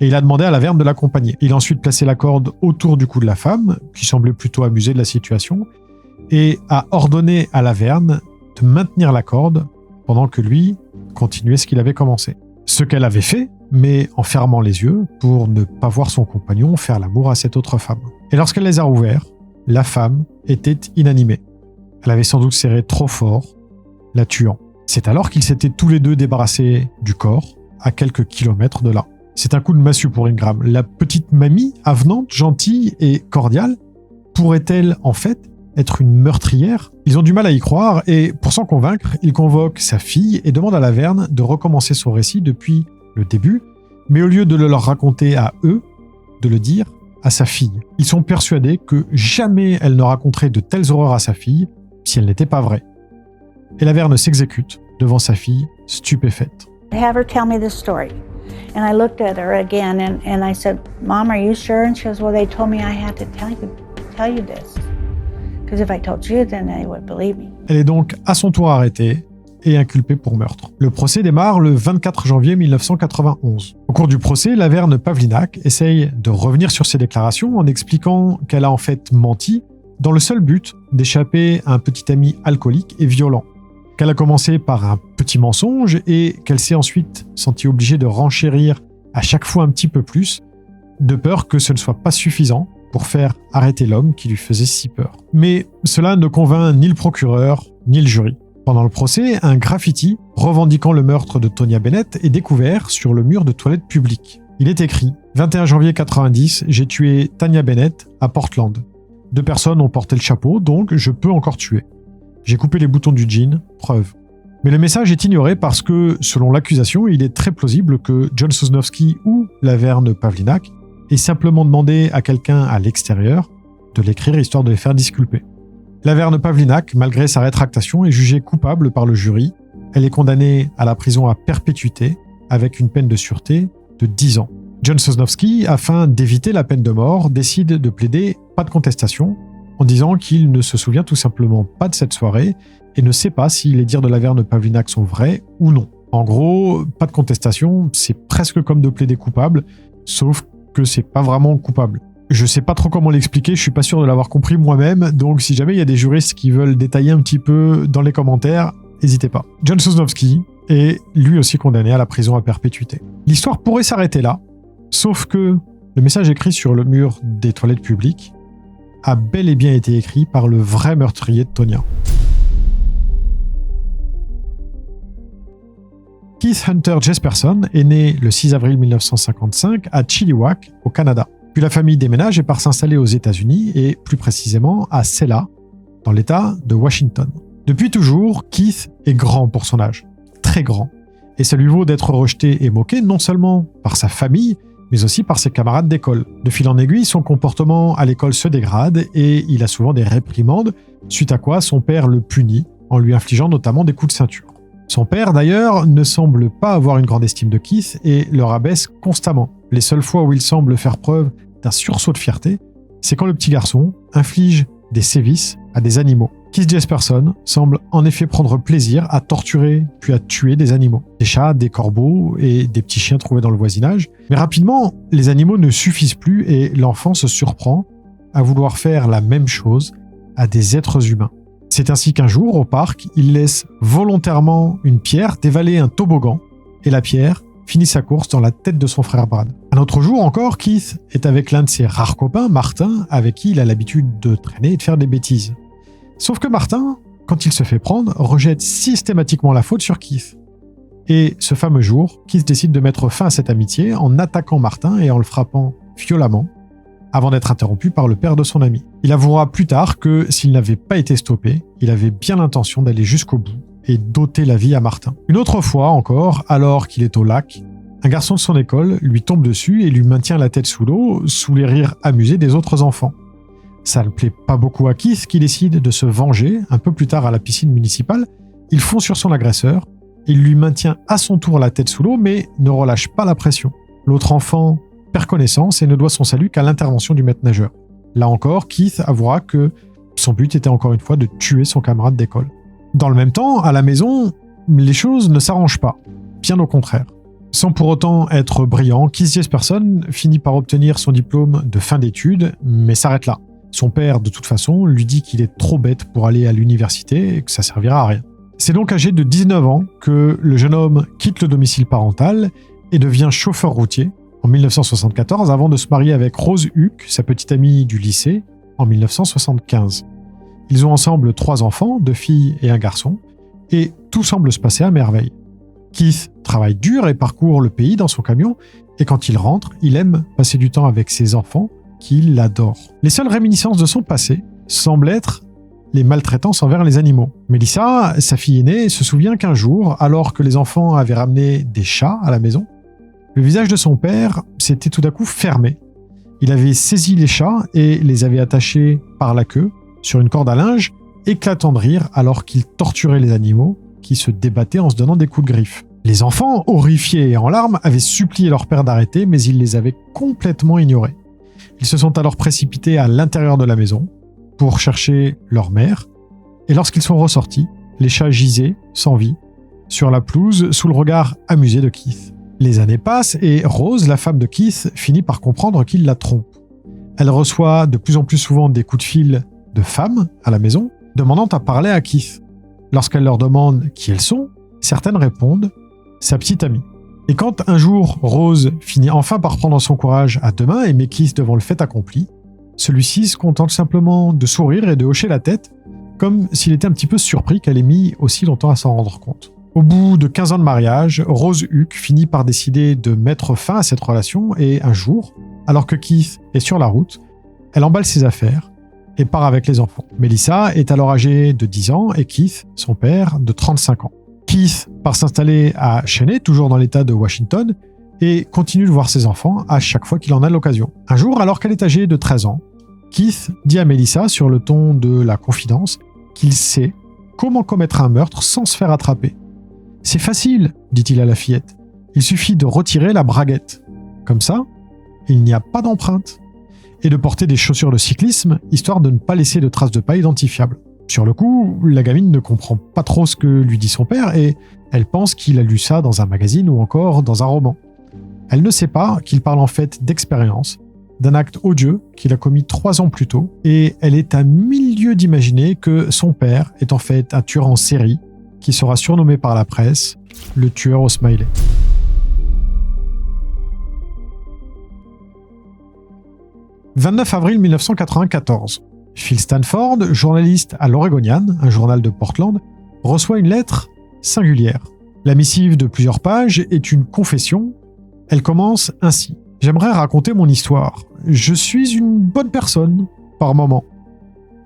et il a demandé à Laverne de l'accompagner. Il a ensuite placé la corde autour du cou de la femme, qui semblait plutôt amusée de la situation, et a ordonné à Laverne de maintenir la corde pendant que lui continuait ce qu'il avait commencé. Ce qu'elle avait fait, mais en fermant les yeux pour ne pas voir son compagnon faire l'amour à cette autre femme. Et lorsqu'elle les a rouverts, la femme était inanimée. Elle avait sans doute serré trop fort, la tuant. C'est alors qu'ils s'étaient tous les deux débarrassés du corps, à quelques kilomètres de là. C'est un coup de massue pour Ingram. La petite mamie, avenante, gentille et cordiale, pourrait-elle en fait être une meurtrière? Ils ont du mal à y croire et pour s'en convaincre, il convoque sa fille et demande à Laverne de recommencer son récit depuis le début, mais au lieu de le leur raconter à eux, de le dire à sa fille. Ils sont persuadés que jamais elle ne raconterait de telles horreurs à sa fille si elles n'étaient pas vraies. Et Laverne s'exécute devant sa fille, stupéfaite. Have her tell me this story. And I looked at her again and I said, Mom, are you sure? And she goes, well, they told me I had to tell you this. Because if I told you, then they would believe me. Elle est donc à son tour arrêtée et inculpée pour meurtre. Le procès démarre le 24 janvier 1991. Au cours du procès, Laverne Pavlinac essaye de revenir sur ses déclarations en expliquant qu'elle a en fait menti dans le seul but d'échapper à un petit ami alcoolique et violent. Qu'elle a commencé par un petit mensonge et qu'elle s'est ensuite sentie obligée de renchérir à chaque fois un petit peu plus, de peur que ce ne soit pas suffisant pour faire arrêter l'homme qui lui faisait si peur. Mais cela ne convainc ni le procureur ni le jury. Pendant le procès, un graffiti revendiquant le meurtre de Tonya Bennett est découvert sur le mur de toilette publique. Il est écrit « 21 janvier 90, j'ai tué Tanya Bennett à Portland. 2 personnes ont porté le chapeau, donc je peux encore tuer. J'ai coupé les boutons du jean, preuve. » Mais le message est ignoré parce que, selon l'accusation, il est très plausible que John Sosnowski ou Laverne Pavlinac aient simplement demandé à quelqu'un à l'extérieur de l'écrire histoire de les faire disculper. Laverne Pavlinac, malgré sa rétractation, est jugée coupable par le jury. Elle est condamnée à la prison à perpétuité avec une peine de sûreté de 10 ans. John Sosnowski, afin d'éviter la peine de mort, décide de plaider pas de contestation en disant qu'il ne se souvient tout simplement pas de cette soirée et ne sait pas si les dires de Laverne Pavlinac sont vrais ou non. En gros, pas de contestation, c'est presque comme de plaider coupable, sauf que c'est pas vraiment coupable. Je sais pas trop comment l'expliquer, je suis pas sûr de l'avoir compris moi-même, donc si jamais il y a des juristes qui veulent détailler un petit peu dans les commentaires, n'hésitez pas. John Sosnowski est lui aussi condamné à la prison à perpétuité. L'histoire pourrait s'arrêter là, sauf que le message écrit sur le mur des toilettes publiques a bel et bien été écrit par le vrai meurtrier de Tonya. Keith Hunter Jesperson est né le 6 avril 1955 à Chilliwack, au Canada. Puis la famille déménage et part s'installer aux États-Unis et plus précisément à Selah, dans l'État de Washington. Depuis toujours, Keith est grand pour son âge, très grand, et ça lui vaut d'être rejeté et moqué non seulement par sa famille, mais aussi par ses camarades d'école. De fil en aiguille, son comportement à l'école se dégrade et il a souvent des réprimandes, suite à quoi son père le punit en lui infligeant notamment des coups de ceinture. Son père, d'ailleurs, ne semble pas avoir une grande estime de Keith et le rabaisse constamment. Les seules fois où il semble faire preuve d'un sursaut de fierté, c'est quand le petit garçon inflige des sévices à des animaux. Keith Jesperson semble en effet prendre plaisir à torturer puis à tuer des animaux. Des chats, des corbeaux et des petits chiens trouvés dans le voisinage. Mais rapidement, les animaux ne suffisent plus et l'enfant se surprend à vouloir faire la même chose à des êtres humains. C'est ainsi qu'un jour, au parc, il laisse volontairement une pierre dévaler un toboggan et la pierre finit sa course dans la tête de son frère Brad. Un autre jour encore, Keith est avec l'un de ses rares copains, Martin, avec qui il a l'habitude de traîner et de faire des bêtises. Sauf que Martin, quand il se fait prendre, rejette systématiquement la faute sur Keith. Et ce fameux jour, Keith décide de mettre fin à cette amitié en attaquant Martin et en le frappant violemment, avant d'être interrompu par le père de son ami. Il avouera plus tard que s'il n'avait pas été stoppé, il avait bien l'intention d'aller jusqu'au bout et d'ôter la vie à Martin. Une autre fois encore, alors qu'il est au lac, un garçon de son école lui tombe dessus et lui maintient la tête sous l'eau, sous les rires amusés des autres enfants. Ça ne plaît pas beaucoup à Keith qui décide de se venger. Un peu plus tard à la piscine municipale, il fonce sur son agresseur, il lui maintient à son tour la tête sous l'eau mais ne relâche pas la pression. L'autre enfant perd connaissance et ne doit son salut qu'à l'intervention du maître nageur. Là encore, Keith avouera que son but était encore une fois de tuer son camarade d'école. Dans le même temps, à la maison, les choses ne s'arrangent pas. Bien au contraire. Sans pour autant être brillant, Keith Jesperson finit par obtenir son diplôme de fin d'études, mais s'arrête là. Son père, de toute façon, lui dit qu'il est trop bête pour aller à l'université et que ça servira à rien. C'est donc âgé de 19 ans que le jeune homme quitte le domicile parental et devient chauffeur routier en 1974 avant de se marier avec Rose Huck, sa petite amie du lycée, en 1975. Ils ont ensemble 3 enfants, 2 filles et un garçon, et tout semble se passer à merveille. Keith travaille dur et parcourt le pays dans son camion, et quand il rentre, il aime passer du temps avec ses enfants, qu'il adore. Les seules réminiscences de son passé semblent être les maltraitances envers les animaux. Melissa, sa fille aînée, se souvient qu'un jour, alors que les enfants avaient ramené des chats à la maison, le visage de son père s'était tout à coup fermé. Il avait saisi les chats et les avait attachés par la queue sur une corde à linge, éclatant de rire alors qu'il torturait les animaux qui se débattaient en se donnant des coups de griffe. Les enfants, horrifiés et en larmes, avaient supplié leur père d'arrêter, mais il les avait complètement ignorés. Ils se sont alors précipités à l'intérieur de la maison pour chercher leur mère, et lorsqu'ils sont ressortis, les chats gisaient, sans vie, sur la pelouse, sous le regard amusé de Keith. Les années passent et Rose, la femme de Keith, finit par comprendre qu'il la trompe. Elle reçoit de plus en plus souvent des coups de fil de femmes à la maison, demandant à parler à Keith. Lorsqu'elle leur demande qui elles sont, certaines répondent « sa petite amie ». Et quand un jour Rose finit enfin par prendre son courage à deux mains et met Keith devant le fait accompli, celui-ci se contente simplement de sourire et de hocher la tête, comme s'il était un petit peu surpris qu'elle ait mis aussi longtemps à s'en rendre compte. Au bout de 15 ans de mariage, Rose Huck finit par décider de mettre fin à cette relation et un jour, alors que Keith est sur la route, elle emballe ses affaires et part avec les enfants. Melissa est alors âgée de 10 ans et Keith, son père, de 35 ans. Keith part s'installer à Cheney, toujours dans l'État de Washington, et continue de voir ses enfants à chaque fois qu'il en a l'occasion. Un jour, alors qu'elle est âgée de 13 ans, Keith dit à Melissa, sur le ton de la confidence, qu'il sait comment commettre un meurtre sans se faire attraper. « C'est facile, dit-il à la fillette. Il suffit de retirer la braguette. Comme ça, il n'y a pas d'empreinte. Et de porter des chaussures de cyclisme, histoire de ne pas laisser de traces de pas identifiables. » Sur le coup, la gamine ne comprend pas trop ce que lui dit son père et elle pense qu'il a lu ça dans un magazine ou encore dans un roman. Elle ne sait pas qu'il parle en fait d'expérience, d'un acte odieux qu'il a commis 3 ans plus tôt, et elle est à 1000 lieues d'imaginer que son père est en fait un tueur en série qui sera surnommé par la presse le tueur au smiley. « 29 avril 1994. Phil Stanford, journaliste à l'Oregonian, un journal de Portland, reçoit une lettre singulière. La missive de plusieurs pages est une confession. Elle commence ainsi. « J'aimerais raconter mon histoire. Je suis une bonne personne, par moment.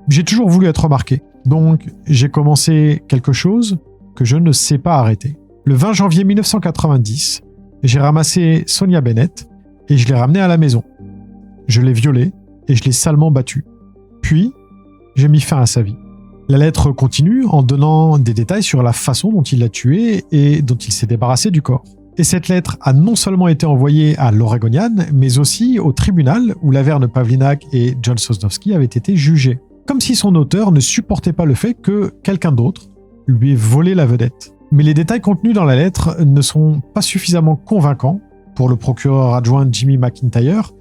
J'ai toujours voulu être remarqué. Donc, j'ai commencé quelque chose que je ne sais pas arrêter. Le 20 janvier 1990, j'ai ramassé Sonia Bennett et je l'ai ramenée à la maison. Je l'ai violée et je l'ai salement battue. Puis, j'ai mis fin à sa vie. » La lettre continue en donnant des détails sur la façon dont il l'a tuée et dont il s'est débarrassé du corps. Et cette lettre a non seulement été envoyée à l'Oregonian, mais aussi au tribunal où Laverne Pavlinac et John Sosnowski avaient été jugés. Comme si son auteur ne supportait pas le fait que quelqu'un d'autre lui ait volé la vedette. Mais les détails contenus dans la lettre ne sont pas suffisamment convaincants pour le procureur adjoint Jimmy McIntyre.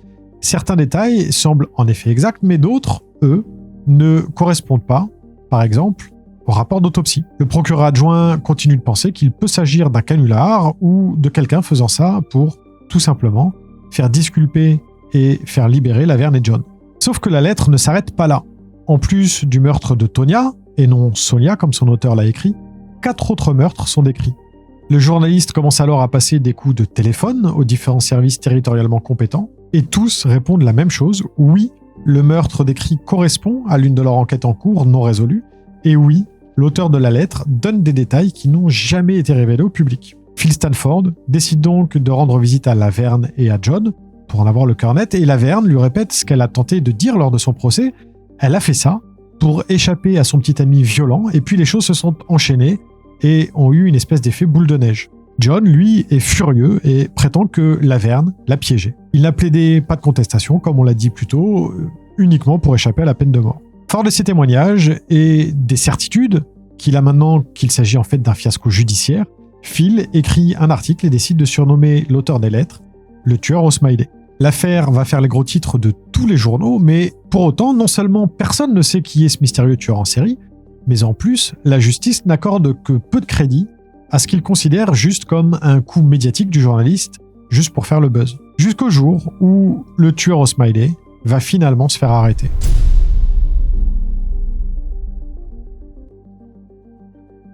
Certains détails semblent en effet exacts, mais d'autres, eux, ne correspondent pas, par exemple, au rapport d'autopsie. Le procureur adjoint continue de penser qu'il peut s'agir d'un canular ou de quelqu'un faisant ça pour, tout simplement, faire disculper et faire libérer Laverne et John. Sauf que la lettre ne s'arrête pas là. En plus du meurtre de Tonya, et non Sonia comme son auteur l'a écrit, 4 autres meurtres sont décrits. Le journaliste commence alors à passer des coups de téléphone aux différents services territorialement compétents, et tous répondent la même chose, oui, le meurtre décrit correspond à l'une de leurs enquêtes en cours non résolues, et oui, l'auteur de la lettre donne des détails qui n'ont jamais été révélés au public. Phil Stanford décide donc de rendre visite à Laverne et à John pour en avoir le cœur net, et Laverne lui répète ce qu'elle a tenté de dire lors de son procès. Elle a fait ça pour échapper à son petit ami violent, et puis les choses se sont enchaînées et ont eu une espèce d'effet boule de neige. John, lui, est furieux et prétend que Laverne l'a piégé. Il n'a plaidé pas de contestation, comme on l'a dit plus tôt, uniquement pour échapper à la peine de mort. Fort de ces témoignages et des certitudes qu'il a maintenant qu'il s'agit en fait d'un fiasco judiciaire, Phil écrit un article et décide de surnommer l'auteur des lettres le tueur au smiley. L'affaire va faire les gros titres de tous les journaux, mais pour autant, non seulement personne ne sait qui est ce mystérieux tueur en série, mais en plus, la justice n'accorde que peu de crédit à ce qu'il considère juste comme un coup médiatique du journaliste, juste pour faire le buzz. Jusqu'au jour où le tueur au smiley va finalement se faire arrêter.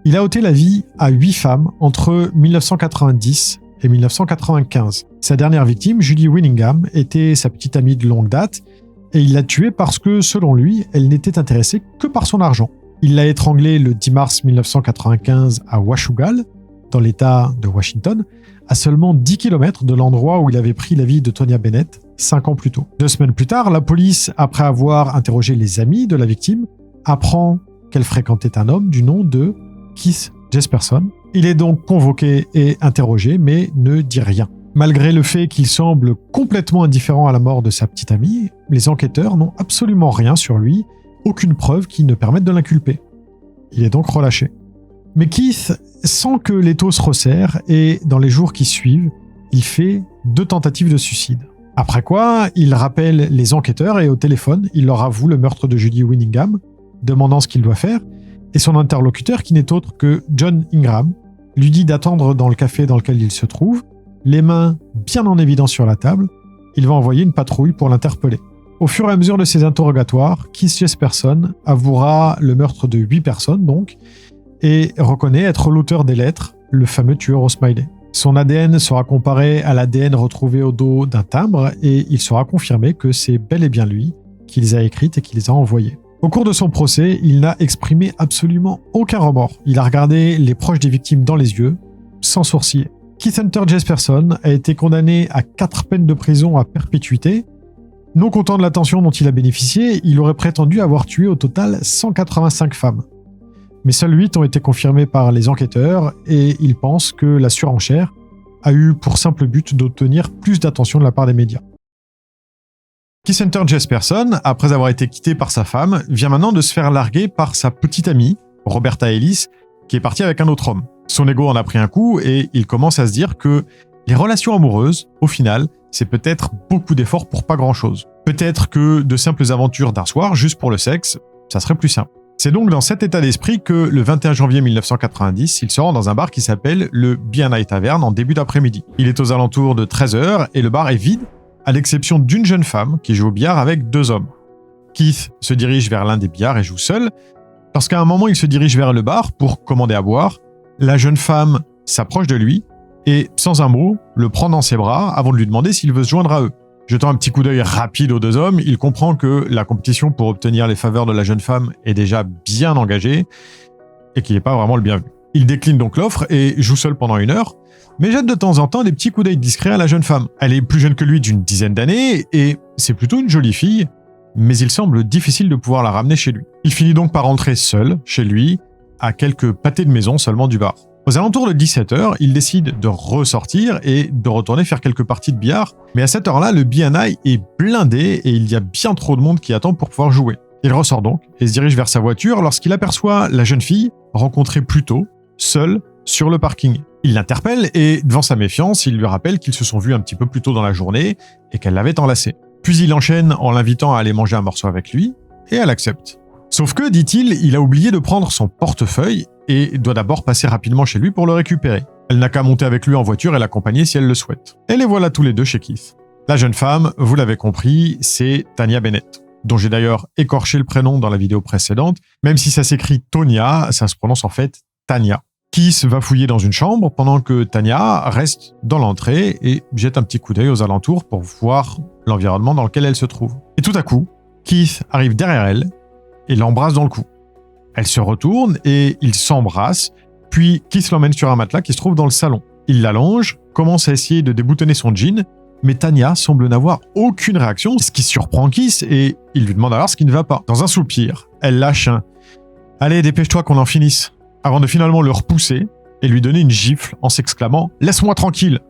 Il a ôté la vie à 8 femmes entre 1990 et 1995. Sa dernière victime, Judy Winningham, était sa petite amie de longue date et il l'a tuée parce que, selon lui, elle n'était intéressée que par son argent. Il l'a étranglée le 10 mars 1995 à Washougal, dans l'État de Washington, à seulement 10 km de l'endroit où il avait pris la vie de Tonya Bennett 5 ans plus tôt. 2 semaines plus tard, la police, après avoir interrogé les amis de la victime, apprend qu'elle fréquentait un homme du nom de Keith Jesperson. Il est donc convoqué et interrogé, mais ne dit rien. Malgré le fait qu'il semble complètement indifférent à la mort de sa petite amie, les enquêteurs n'ont absolument rien sur lui, aucune preuve qui ne permette de l'inculper. Il est donc relâché. Mais Keith sent que l'étau se resserre et, dans les jours qui suivent, il fait 2 tentatives de suicide. Après quoi, il rappelle les enquêteurs et au téléphone, il leur avoue le meurtre de Judy Winningham, demandant ce qu'il doit faire, et son interlocuteur, qui n'est autre que John Ingram, lui dit d'attendre dans le café dans lequel il se trouve, les mains bien en évidence sur la table. Il va envoyer une patrouille pour l'interpeller. Au fur et à mesure de ses interrogatoires, Keith Jesperson avouera le meurtre de 8 personnes donc, et reconnaît être l'auteur des lettres, le fameux tueur au smiley. Son ADN sera comparé à l'ADN retrouvé au dos d'un timbre et il sera confirmé que c'est bel et bien lui qui les a écrites et qui les a envoyées. Au cours de son procès, il n'a exprimé absolument aucun remords. Il a regardé les proches des victimes dans les yeux, sans sourciller. Keith Hunter Jesperson a été condamné à 4 peines de prison à perpétuité. Non content de l'attention dont il a bénéficié, il aurait prétendu avoir tué au total 185 femmes. Mais seules 8 ont été confirmées par les enquêteurs et ils pensent que la surenchère a eu pour simple but d'obtenir plus d'attention de la part des médias. Keith Hunter Jesperson, après avoir été quitté par sa femme, vient maintenant de se faire larguer par sa petite amie, Roberta Ellis, qui est partie avec un autre homme. Son ego en a pris un coup et il commence à se dire que les relations amoureuses, au final, c'est peut-être beaucoup d'efforts pour pas grand-chose. Peut-être que de simples aventures d'un soir, juste pour le sexe, ça serait plus simple. C'est donc dans cet état d'esprit que le 21 janvier 1990, il se rend dans un bar qui s'appelle le B&I Tavern en début d'après-midi. Il est aux alentours de 13h et le bar est vide, à l'exception d'une jeune femme qui joue au billard avec 2 hommes. Keith se dirige vers l'un des billards et joue seul. Lorsqu'à un moment il se dirige vers le bar pour commander à boire, la jeune femme s'approche de lui et, sans un mot, le prend dans ses bras avant de lui demander s'il veut se joindre à eux. Jetant un petit coup d'œil rapide aux 2 hommes, il comprend que la compétition pour obtenir les faveurs de la jeune femme est déjà bien engagée et qu'il n'est pas vraiment le bienvenu. Il décline donc l'offre et joue seul pendant 1 heure, mais jette de temps en temps des petits coups d'œil discrets à la jeune femme. Elle est plus jeune que lui d'une dizaine d'années et c'est plutôt une jolie fille, mais il semble difficile de pouvoir la ramener chez lui. Il finit donc par rentrer seul chez lui, à quelques pâtés de maison seulement du bar. Aux alentours de 17h, il décide de ressortir et de retourner faire quelques parties de billard, mais à cette heure-là, le B&I est blindé et il y a bien trop de monde qui attend pour pouvoir jouer. Il ressort donc et se dirige vers sa voiture lorsqu'il aperçoit la jeune fille rencontrée plus tôt, seule, sur le parking. Il l'interpelle et, devant sa méfiance, il lui rappelle qu'ils se sont vus un petit peu plus tôt dans la journée et qu'elle l'avait enlacé. Puis il enchaîne en l'invitant à aller manger un morceau avec lui et elle accepte. Sauf que, dit-il, il a oublié de prendre son portefeuille et doit d'abord passer rapidement chez lui pour le récupérer. Elle n'a qu'à monter avec lui en voiture et l'accompagner si elle le souhaite. Et les voilà tous les deux chez Keith. La jeune femme, vous l'avez compris, c'est Tonya Bennett, dont j'ai d'ailleurs écorché le prénom dans la vidéo précédente. Même si ça s'écrit Tonya, ça se prononce en fait Tanya. Keith va fouiller dans une chambre pendant que Tanya reste dans l'entrée et jette un petit coup d'œil aux alentours pour voir l'environnement dans lequel elle se trouve. Et tout à coup, Keith arrive derrière elle et l'embrasse dans le cou. Elle se retourne et ils s'embrassent, puis Keith l'emmène sur un matelas qui se trouve dans le salon. Il l'allonge, commence à essayer de déboutonner son jean, mais Tanya semble n'avoir aucune réaction, ce qui surprend Keith et il lui demande alors ce qui ne va pas. Dans un soupir, elle lâche un « Allez, dépêche-toi qu'on en finisse », avant de finalement le repousser et lui donner une gifle en s'exclamant « Laisse-moi tranquille !»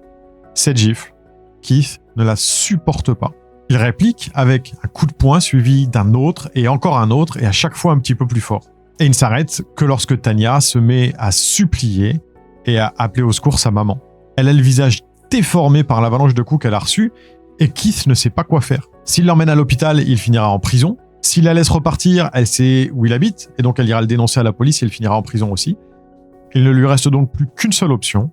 Cette gifle, Keith ne la supporte pas. Il réplique avec un coup de poing suivi d'un autre et encore un autre et à chaque fois un petit peu plus fort. Et il ne s'arrête que lorsque Tanya se met à supplier et a appelé au secours sa maman. Elle a le visage déformé par l'avalanche de coups qu'elle a reçu et Keith ne sait pas quoi faire. S'il l'emmène à l'hôpital, il finira en prison. S'il la laisse repartir, elle sait où il habite et donc elle ira le dénoncer à la police et il finira en prison aussi. Il ne lui reste donc plus qu'une seule option,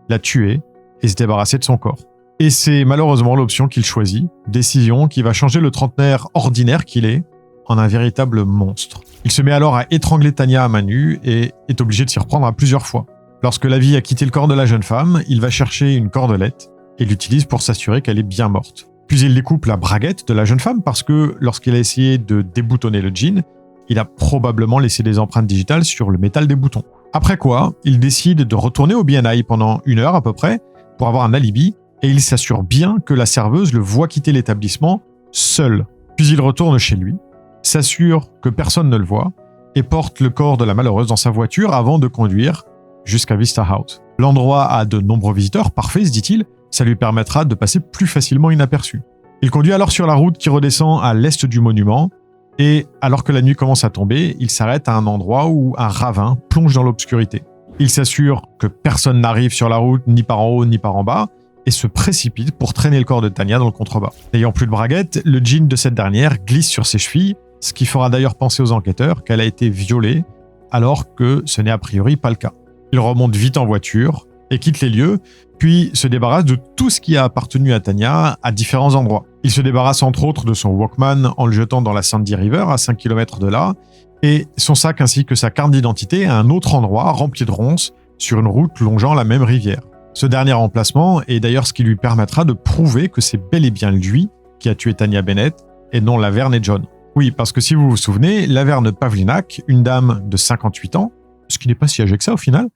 la tuer et se débarrasser de son corps. Et c'est malheureusement l'option qu'il choisit, décision qui va changer le trentenaire ordinaire qu'il est en un véritable monstre. Il se met alors à étrangler Tanya à main nue et est obligé de s'y reprendre à plusieurs fois. Lorsque la vie a quitté le corps de la jeune femme, il va chercher une cordelette et l'utilise pour s'assurer qu'elle est bien morte. Puis il découpe la braguette de la jeune femme parce que lorsqu'il a essayé de déboutonner le jean, il a probablement laissé des empreintes digitales sur le métal des boutons. Après quoi, il décide de retourner au BNI pendant 1 heure à peu près pour avoir un alibi et il s'assure bien que la serveuse le voit quitter l'établissement seul. Puis il retourne chez lui, s'assure que personne ne le voit et porte le corps de la malheureuse dans sa voiture avant de conduire jusqu'à Vista House. L'endroit a de nombreux visiteurs, parfait se dit-il, ça lui permettra de passer plus facilement inaperçu. Il conduit alors sur la route qui redescend à l'est du monument et alors que la nuit commence à tomber, il s'arrête à un endroit où un ravin plonge dans l'obscurité. Il s'assure que personne n'arrive sur la route ni par en haut ni par en bas et se précipite pour traîner le corps de Tanya dans le contrebas. N'ayant plus de braguette, le jean de cette dernière glisse sur ses chevilles, ce qui fera d'ailleurs penser aux enquêteurs qu'elle a été violée, alors que ce n'est a priori pas le cas. Il remonte vite en voiture et quitte les lieux, puis se débarrasse de tout ce qui a appartenu à Tanya à différents endroits. Il se débarrasse entre autres de son Walkman en le jetant dans la Sandy River à 5 km de là, et son sac ainsi que sa carte d'identité à un autre endroit rempli de ronces sur une route longeant la même rivière. Ce dernier emplacement est d'ailleurs ce qui lui permettra de prouver que c'est bel et bien lui qui a tué Tanya Bennett et non Laverne et John. Oui, parce que si vous vous souvenez, Laverne Pavlinac, une dame de 58 ans, ce qui n'est pas si âgé que ça au final,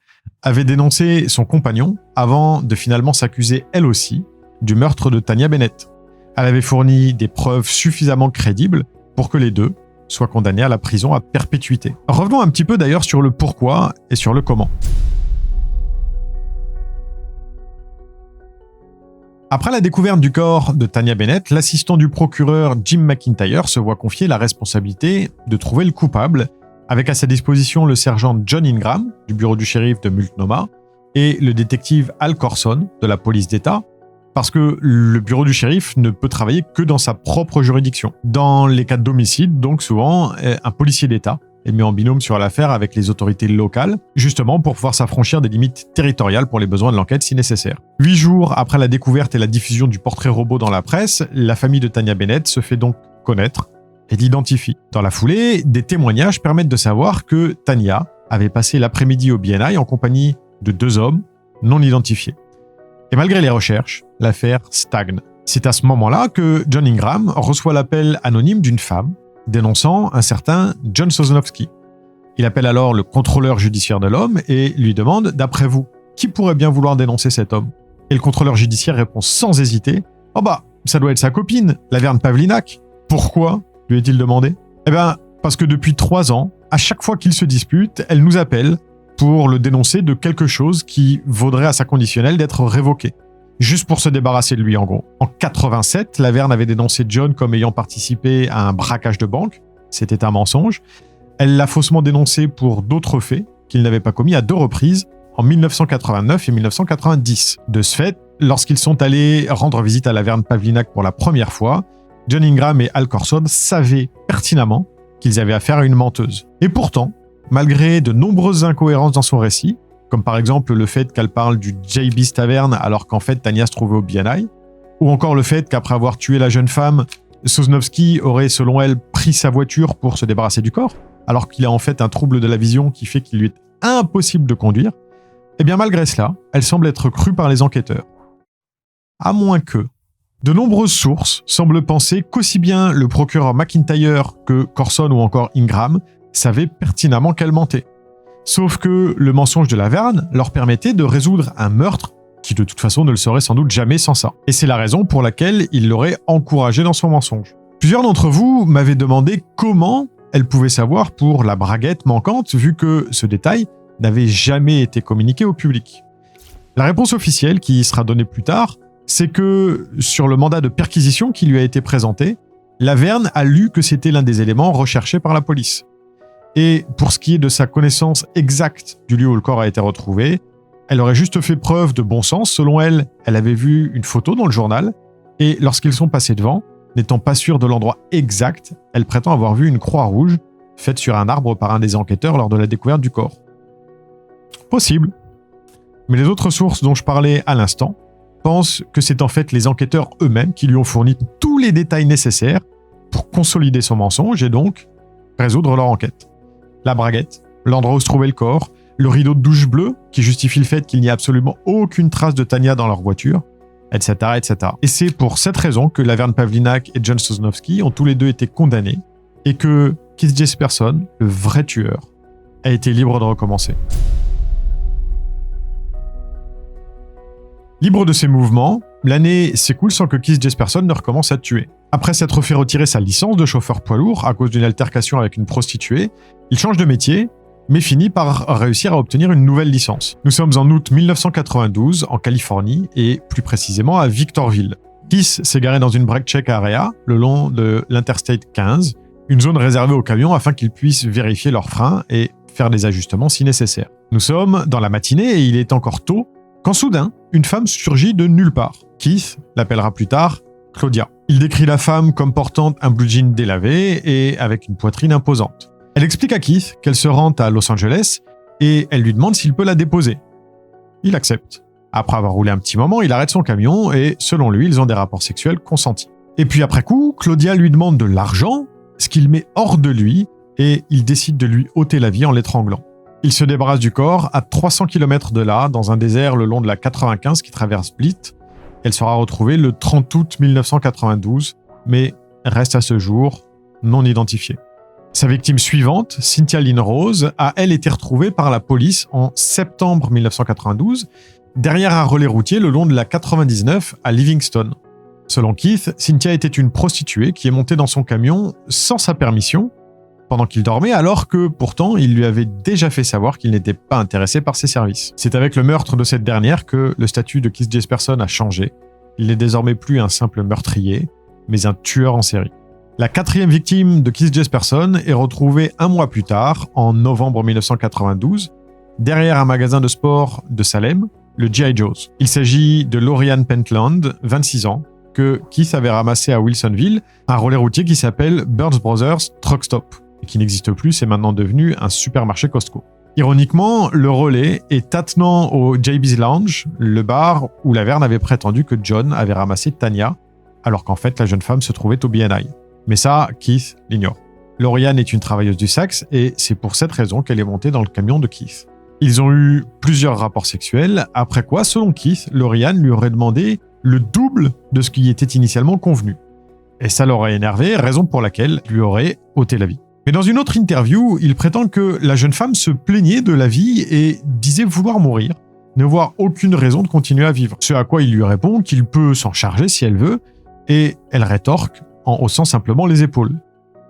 avait dénoncé son compagnon avant de finalement s'accuser elle aussi du meurtre de Tanya Bennett. Elle avait fourni des preuves suffisamment crédibles pour que les deux soient condamnés à la prison à perpétuité. Revenons un petit peu d'ailleurs sur le pourquoi et sur le comment. Après la découverte du corps de Tanya Bennett, l'assistant du procureur Jim McIntyre se voit confier la responsabilité de trouver le coupable, avec à sa disposition le sergent John Ingram du bureau du shérif de Multnomah et le détective Al Corson de la police d'État, parce que le bureau du shérif ne peut travailler que dans sa propre juridiction. Dans les cas d'homicide, donc souvent, un policier d'État est mis en binôme sur l'affaire avec les autorités locales, justement pour pouvoir s'affranchir des limites territoriales pour les besoins de l'enquête si nécessaire. 8 jours après la découverte et la diffusion du portrait robot dans la presse, la famille de Tanya Bennett se fait donc connaître et l'identifie. Dans la foulée, des témoignages permettent de savoir que Tanya avait passé l'après-midi au BNI en compagnie de 2 hommes non identifiés. Et malgré les recherches, l'affaire stagne. C'est à ce moment-là que John Ingram reçoit l'appel anonyme d'une femme dénonçant un certain John Sosnowski. Il appelle alors le contrôleur judiciaire de l'homme et lui demande « D'après vous, qui pourrait bien vouloir dénoncer cet homme ?» Et le contrôleur judiciaire répond sans hésiter « Oh bah, ça doit être sa copine, Laverne Pavlinac. » « Pourquoi ?» lui est-il demandé. « Eh bien, parce que depuis 3 ans, à chaque fois qu'ils se disputent, elle nous appelle pour le dénoncer de quelque chose qui vaudrait à sa conditionnelle d'être révoqué. Juste pour se débarrasser de lui, en gros. En 87, Laverne avait dénoncé John comme ayant participé à un braquage de banque. C'était un mensonge. Elle l'a faussement dénoncé pour d'autres faits qu'il n'avait pas commis à 2 reprises, en 1989 et 1990. De ce fait, lorsqu'ils sont allés rendre visite à Laverne Pavlinac pour la première fois, John Ingram et Al Corson savaient pertinemment qu'ils avaient affaire à une menteuse. Et pourtant, malgré de nombreuses incohérences dans son récit, comme par exemple le fait qu'elle parle du JB's Tavern alors qu'en fait Tanya se trouvait au BNI, ou encore le fait qu'après avoir tué la jeune femme, Sosnowski aurait selon elle pris sa voiture pour se débarrasser du corps, alors qu'il a en fait un trouble de la vision qui fait qu'il lui est impossible de conduire, et bien malgré cela, elle semble être crue par les enquêteurs. À moins que, de nombreuses sources semblent penser qu'aussi bien le procureur McIntyre que Corson ou encore Ingram savaient pertinemment qu'elle mentait. Sauf que le mensonge de Laverne leur permettait de résoudre un meurtre qui de toute façon ne le serait sans doute jamais sans ça. Et c'est la raison pour laquelle il l'aurait encouragé dans son mensonge. Plusieurs d'entre vous m'avaient demandé comment elle pouvait savoir pour la braguette manquante vu que ce détail n'avait jamais été communiqué au public. La réponse officielle, qui sera donnée plus tard, c'est que sur le mandat de perquisition qui lui a été présenté, Laverne a lu que c'était l'un des éléments recherchés par la police. Et pour ce qui est de sa connaissance exacte du lieu où le corps a été retrouvé, Elle aurait juste fait preuve de bon sens. Selon elle, elle avait vu une photo dans le journal et lorsqu'ils sont passés devant, n'étant pas sûrs de l'endroit exact, elle prétend avoir vu une croix rouge faite sur un arbre par un des enquêteurs lors de la découverte du corps. Possible. Mais les autres sources dont je parlais à l'instant pensent que c'est en fait les enquêteurs eux-mêmes qui lui ont fourni tous les détails nécessaires pour consolider son mensonge et donc résoudre leur enquête. La braguette, l'endroit où se trouvait le corps, le rideau de douche bleu qui justifie le fait qu'il n'y a absolument aucune trace de Tanya dans leur voiture, etc., etc. Et c'est pour cette raison que Laverne Pavlinac et John Sosnowski ont tous les deux été condamnés et que Keith Jesperson, le vrai tueur, a été libre de recommencer. Libre de ses mouvements, l'année s'écoule sans que Keith Jesperson ne recommence à tuer. Après s'être fait retirer sa licence de chauffeur poids lourd à cause d'une altercation avec une prostituée, il change de métier, mais finit par réussir à obtenir une nouvelle licence. Nous sommes en août 1992, en Californie, et plus précisément à Victorville. Keith s'est garé dans une break check area, le long de l'Interstate 15, une zone réservée aux camions afin qu'ils puissent vérifier leurs freins et faire des ajustements si nécessaire. Nous sommes dans la matinée et il est encore tôt, quand soudain, une femme surgit de nulle part. Keith l'appellera plus tard Claudia. Il décrit la femme comme portant un blue jean délavé et avec une poitrine imposante. Elle explique à Keith qu'elle se rend à Los Angeles et elle lui demande s'il peut la déposer. Il accepte. Après avoir roulé un petit moment, il arrête son camion et, selon lui, ils ont des rapports sexuels consentis. Et puis après coup, Claudia lui demande de l'argent, ce qu'il met hors de lui, et il décide de lui ôter la vie en l'étranglant. Il se débarrasse du corps à 300 km de là, dans un désert le long de la 95 qui traverse Blitt. Elle sera retrouvée le 30 août 1992, mais reste à ce jour non identifiée. Sa victime suivante, Cynthia Lynn Rose, a elle été retrouvée par la police en septembre 1992, derrière un relais routier le long de la 99 à Livingston. Selon Keith, Cynthia était une prostituée qui est montée dans son camion sans sa permission pendant qu'il dormait, alors que pourtant il lui avait déjà fait savoir qu'il n'était pas intéressé par ses services. C'est avec le meurtre de cette dernière que le statut de Keith Jesperson a changé. Il n'est désormais plus un simple meurtrier, mais un tueur en série. La quatrième victime de Keith Jesperson est retrouvée un mois plus tard, en novembre 1992, derrière un magasin de sport de Salem, le G.I. Joe's. Il s'agit de Lauriane Pentland, 26 ans, que Keith avait ramassé à Wilsonville, un relais routier qui s'appelle Birds Brothers Truck Stop, et qui n'existe plus, c'est maintenant devenu un supermarché Costco. Ironiquement, le relais est attenant au JB's Lounge, le bar où Laverne avait prétendu que John avait ramassé Tanya, alors qu'en fait la jeune femme se trouvait au BNI. Mais ça, Keith l'ignore. Lauriane est une travailleuse du sexe et c'est pour cette raison qu'elle est montée dans le camion de Keith. Ils ont eu plusieurs rapports sexuels, après quoi, selon Keith, Lauriane lui aurait demandé le double de ce qui était initialement convenu. Et ça l'aurait énervé, raison pour laquelle il lui aurait ôté la vie. Mais dans une autre interview, il prétend que la jeune femme se plaignait de la vie et disait vouloir mourir, ne voir aucune raison de continuer à vivre. Ce à quoi il lui répond qu'il peut s'en charger si elle veut, et elle rétorque en haussant simplement les épaules.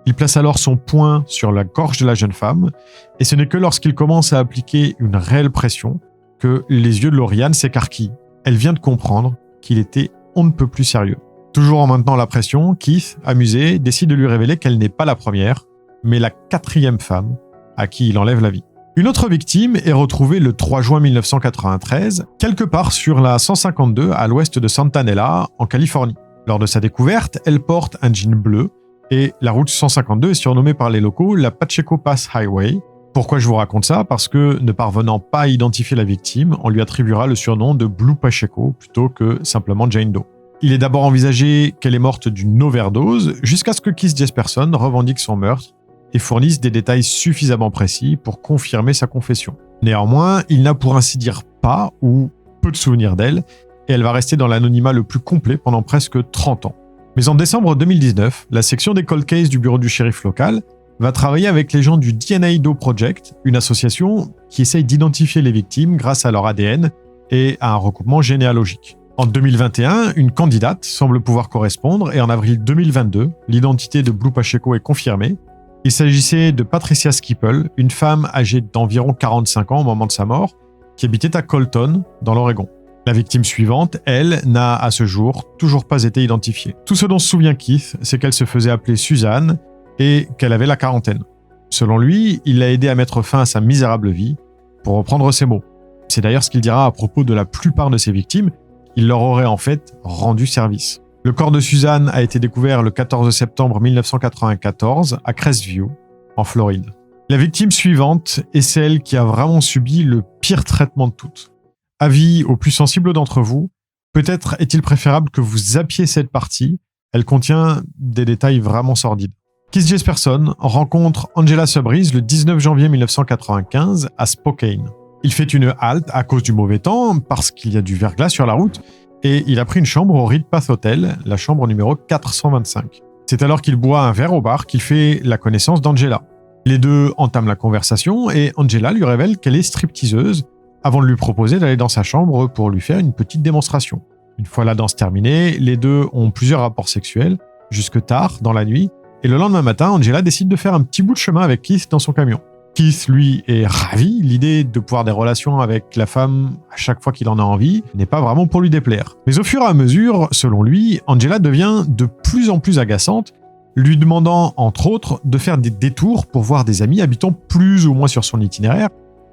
Il place alors son poing sur la gorge de la jeune femme, et ce n'est que lorsqu'il commence à appliquer une réelle pression que les yeux de Lauriane s'écarquillent. Elle vient de comprendre qu'il était on ne peut plus sérieux. Toujours en maintenant la pression, Keith, amusé, décide de lui révéler qu'elle n'est pas la première, mais la quatrième femme à qui il enlève la vie. Une autre victime est retrouvée le 3 juin 1993, quelque part sur la 152 à l'ouest de Santa-Nela, en Californie. Lors de sa découverte, elle porte un jean bleu et la route 152 est surnommée par les locaux la Pacheco Pass Highway. Pourquoi je vous raconte ça ? Parce que, ne parvenant pas à identifier la victime, on lui attribuera le surnom de Blue Pacheco plutôt que simplement Jane Doe. Il est d'abord envisagé qu'elle est morte d'une overdose jusqu'à ce que Keith Jesperson revendique son meurtre et fournisse des détails suffisamment précis pour confirmer sa confession. Néanmoins, il n'a pour ainsi dire pas ou peu de souvenirs d'elle, et elle va rester dans l'anonymat le plus complet pendant presque 30 ans. Mais en décembre 2019, la section des cold cases du bureau du shérif local va travailler avec les gens du DNA Doe Project, une association qui essaye d'identifier les victimes grâce à leur ADN et à un recoupement généalogique. En 2021, une candidate semble pouvoir correspondre et en avril 2022, l'identité de Blue Pacheco est confirmée. Il s'agissait de Patricia Skipple, une femme âgée d'environ 45 ans au moment de sa mort, qui habitait à Colton, dans l'Oregon. La victime suivante, elle, n'a à ce jour toujours pas été identifiée. Tout ce dont se souvient Keith, c'est qu'elle se faisait appeler Suzanne et qu'elle avait la quarantaine. Selon lui, il l'a aidé à mettre fin à sa misérable vie, pour reprendre ses mots. C'est d'ailleurs ce qu'il dira à propos de la plupart de ses victimes. Il leur aurait en fait rendu service. Le corps de Suzanne a été découvert le 14 septembre 1994 à Crestview, en Floride. La victime suivante est celle qui a vraiment subi le pire traitement de toutes. Avis aux plus sensibles d'entre vous, peut-être est-il préférable que vous zappiez cette partie, elle contient des détails vraiment sordides. Keith Jesperson rencontre Angela Subrees le 19 janvier 1995 à Spokane. Il fait une halte à cause du mauvais temps, parce qu'il y a du verglas sur la route, et il a pris une chambre au Reed Path Hotel, la chambre numéro 425. C'est alors qu'il boit un verre au bar qu'il fait la connaissance d'Angela. Les deux entament la conversation et Angela lui révèle qu'elle est stripteaseuse avant de lui proposer d'aller dans sa chambre pour lui faire une petite démonstration. Une fois la danse terminée, les deux ont plusieurs rapports sexuels, jusque tard, dans la nuit, et le lendemain matin, Angela décide de faire un petit bout de chemin avec Keith dans son camion. Keith, lui, est ravi. L'idée de pouvoir des relations avec la femme à chaque fois qu'il en a envie n'est pas vraiment pour lui déplaire. Mais au fur et à mesure, selon lui, Angela devient de plus en plus agaçante, lui demandant, entre autres, de faire des détours pour voir des amis habitant plus ou moins sur son itinéraire,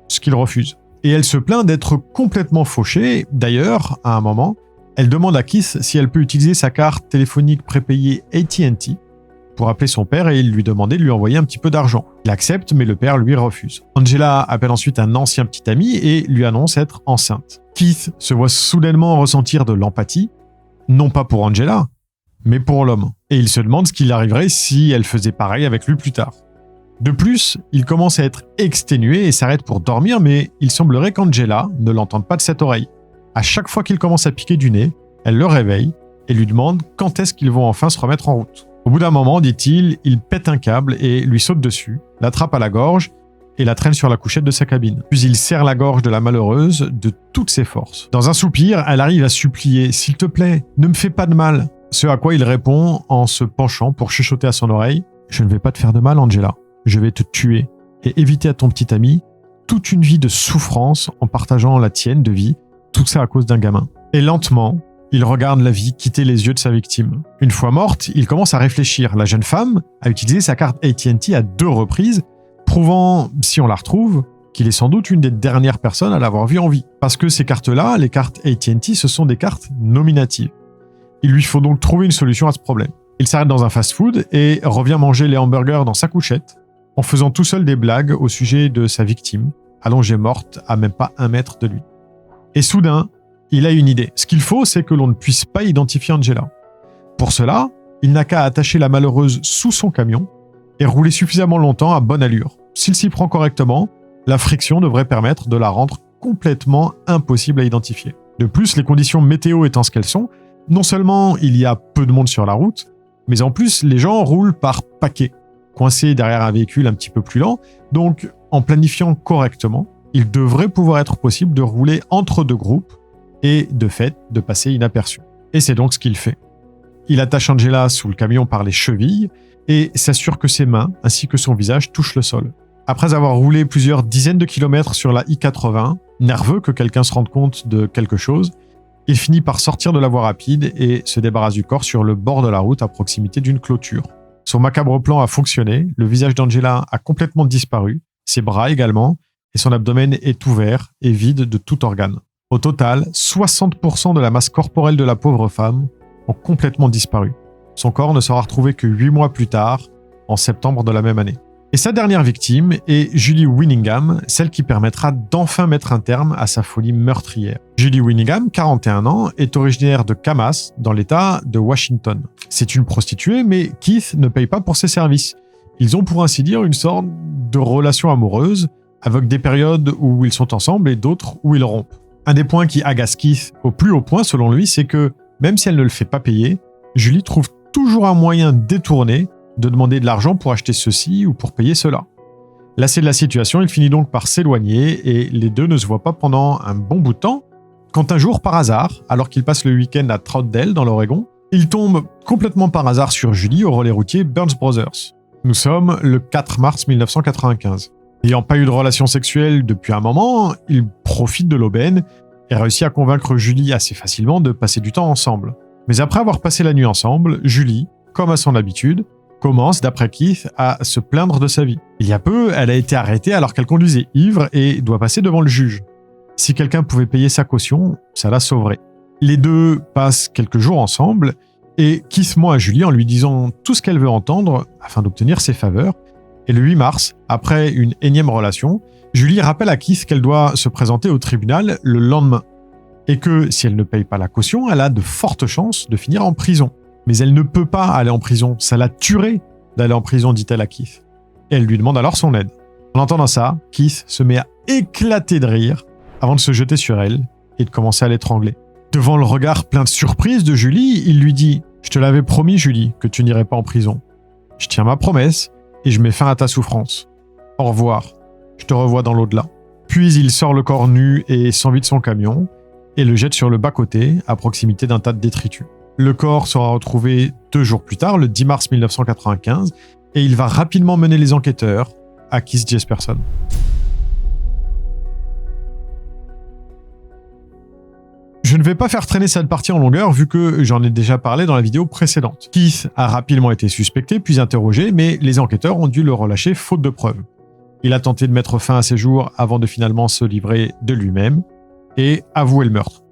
ce qu'il refuse. Et elle se plaint d'être complètement fauchée. D'ailleurs, à un moment, elle demande à Keith si elle peut utiliser sa carte téléphonique prépayée AT&T pour appeler son père et lui demander de lui envoyer un petit peu d'argent. Il accepte, mais le père lui refuse. Angela appelle ensuite un ancien petit ami et lui annonce être enceinte. Keith se voit soudainement ressentir de l'empathie, non pas pour Angela, mais pour l'homme. Et il se demande ce qu'il arriverait si elle faisait pareil avec lui plus tard. De plus, il commence à être exténué et s'arrête pour dormir, mais il semblerait qu'Angela ne l'entende pas de cette oreille. À chaque fois qu'il commence à piquer du nez, elle le réveille et lui demande quand est-ce qu'ils vont enfin se remettre en route. Au bout d'un moment, dit-il, il pète un câble et lui saute dessus, l'attrape à la gorge et la traîne sur la couchette de sa cabine. Puis il serre la gorge de la malheureuse de toutes ses forces. Dans un soupir, elle arrive à supplier « S'il te plaît, ne me fais pas de mal !» Ce à quoi il répond en se penchant pour chuchoter à son oreille « Je ne vais pas te faire de mal, Angela. Je vais te tuer et éviter à ton petit ami toute une vie de souffrance en partageant la tienne de vie, tout ça à cause d'un gamin. » Et lentement, il regarde la vie quitter les yeux de sa victime. Une fois morte, il commence à réfléchir. La jeune femme a utilisé sa carte AT&T à 2 reprises, prouvant, si on la retrouve, qu'il est sans doute une des dernières personnes à l'avoir vue en vie. Parce que ces cartes-là, les cartes AT&T, ce sont des cartes nominatives. Il lui faut donc trouver une solution à ce problème. Il s'arrête dans un fast-food et revient manger les hamburgers dans sa couchette, en faisant tout seul des blagues au sujet de sa victime, allongée morte à même pas 1 mètre de lui. Et soudain, il a une idée. Ce qu'il faut, c'est que l'on ne puisse pas identifier Angela. Pour cela, il n'a qu'à attacher la malheureuse sous son camion et rouler suffisamment longtemps à bonne allure. S'il s'y prend correctement, la friction devrait permettre de la rendre complètement impossible à identifier. De plus, les conditions météo étant ce qu'elles sont, non seulement il y a peu de monde sur la route, mais en plus, les gens roulent par paquets, coincés derrière un véhicule un petit peu plus lent. Donc, en planifiant correctement, il devrait pouvoir être possible de rouler entre 2 groupes et, de fait, de passer inaperçu. Et c'est donc ce qu'il fait. Il attache Angela sous le camion par les chevilles et s'assure que ses mains ainsi que son visage touchent le sol. Après avoir roulé plusieurs dizaines de kilomètres sur la I-80, nerveux que quelqu'un se rende compte de quelque chose, il finit par sortir de la voie rapide et se débarrasse du corps sur le bord de la route à proximité d'une clôture. Son macabre plan a fonctionné, le visage d'Angela a complètement disparu, ses bras également, et son abdomen est ouvert et vide de tout organe. Au total, 60% de la masse corporelle de la pauvre femme ont complètement disparu. Son corps ne sera retrouvé que 8 mois plus tard, en septembre de la même année. Et sa dernière victime est Julie Winningham, celle qui permettra d'enfin mettre un terme à sa folie meurtrière. Julie Winningham, 41 ans, est originaire de Camas, dans l'État de Washington. C'est une prostituée, mais Keith ne paye pas pour ses services. Ils ont pour ainsi dire une sorte de relation amoureuse, avec des périodes où ils sont ensemble et d'autres où ils rompent. Un des points qui agace Keith au plus haut point, selon lui, c'est que, même si elle ne le fait pas payer, Julie trouve toujours un moyen détourné de demander de l'argent pour acheter ceci ou pour payer cela. Lassé de la situation, il finit donc par s'éloigner et les deux ne se voient pas pendant un bon bout de temps, quand un jour, par hasard, alors qu'il passe le week-end à Troutdale, dans l'Oregon, il tombe complètement par hasard sur Julie au relais routier Burns Brothers. Nous sommes le 4 mars 1995. N'ayant pas eu de relation sexuelle depuis un moment, il profite de l'aubaine et réussit à convaincre Julie assez facilement de passer du temps ensemble. Mais après avoir passé la nuit ensemble, Julie, comme à son habitude, commence, d'après Keith, à se plaindre de sa vie. Il y a peu, elle a été arrêtée alors qu'elle conduisait ivre et doit passer devant le juge. Si quelqu'un pouvait payer sa caution, ça la sauverait. Les deux passent quelques jours ensemble et Keith ment à Julie en lui disant tout ce qu'elle veut entendre afin d'obtenir ses faveurs. Et le 8 mars, après une énième relation, Julie rappelle à Keith qu'elle doit se présenter au tribunal le lendemain et que si elle ne paye pas la caution, elle a de fortes chances de finir en prison. Mais elle ne peut pas aller en prison, ça la tuerait d'aller en prison, dit-elle à Keith. Et elle lui demande alors son aide. En entendant ça, Keith se met à éclater de rire avant de se jeter sur elle et de commencer à l'étrangler. Devant le regard plein de surprise de Julie, il lui dit « Je te l'avais promis, Julie, que tu n'irais pas en prison. Je tiens ma promesse et je mets fin à ta souffrance. Au revoir, je te revois dans l'au-delà. » Puis il sort le corps nu et s'envie de son camion et le jette sur le bas-côté à proximité d'un tas de détritus. Le corps sera retrouvé 2 jours plus tard, le 10 mars 1995, et il va rapidement mener les enquêteurs à Keith Jesperson. Je ne vais pas faire traîner cette partie en longueur vu que j'en ai déjà parlé dans la vidéo précédente. Keith a rapidement été suspecté puis interrogé, mais les enquêteurs ont dû le relâcher faute de preuves. Il a tenté de mettre fin à ses jours avant de finalement se livrer de lui-même et avouer le meurtre.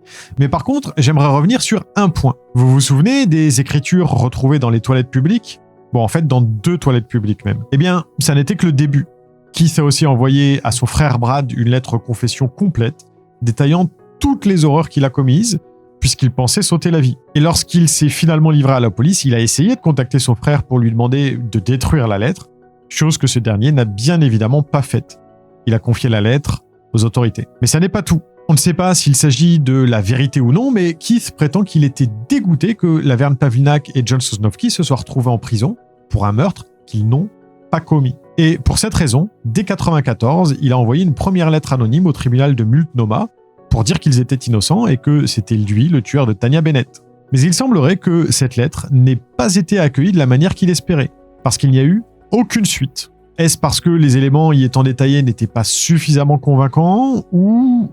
Mais par contre, j'aimerais revenir sur un point. Vous vous souvenez des écritures retrouvées dans les toilettes publiques ? Bon, en fait, dans 2 toilettes publiques même. Eh bien, ça n'était que le début. Keith a aussi envoyé à son frère Brad une lettre confession complète, détaillant toutes les horreurs qu'il a commises, puisqu'il pensait sauter la vie. Et lorsqu'il s'est finalement livré à la police, il a essayé de contacter son frère pour lui demander de détruire la lettre, chose que ce dernier n'a bien évidemment pas faite. Il a confié la lettre aux autorités. Mais ça n'est pas tout. On ne sait pas s'il s'agit de la vérité ou non, mais Keith prétend qu'il était dégoûté que Laverne Pavlinac et John Sosnovsky se soient retrouvés en prison pour un meurtre qu'ils n'ont pas commis. Et pour cette raison, dès 1994, il a envoyé une première lettre anonyme au tribunal de Multnomah pour dire qu'ils étaient innocents et que c'était lui le tueur de Tanya Bennett. Mais il semblerait que cette lettre n'ait pas été accueillie de la manière qu'il espérait, parce qu'il n'y a eu aucune suite. Est-ce parce que les éléments y étant détaillés n'étaient pas suffisamment convaincants ou,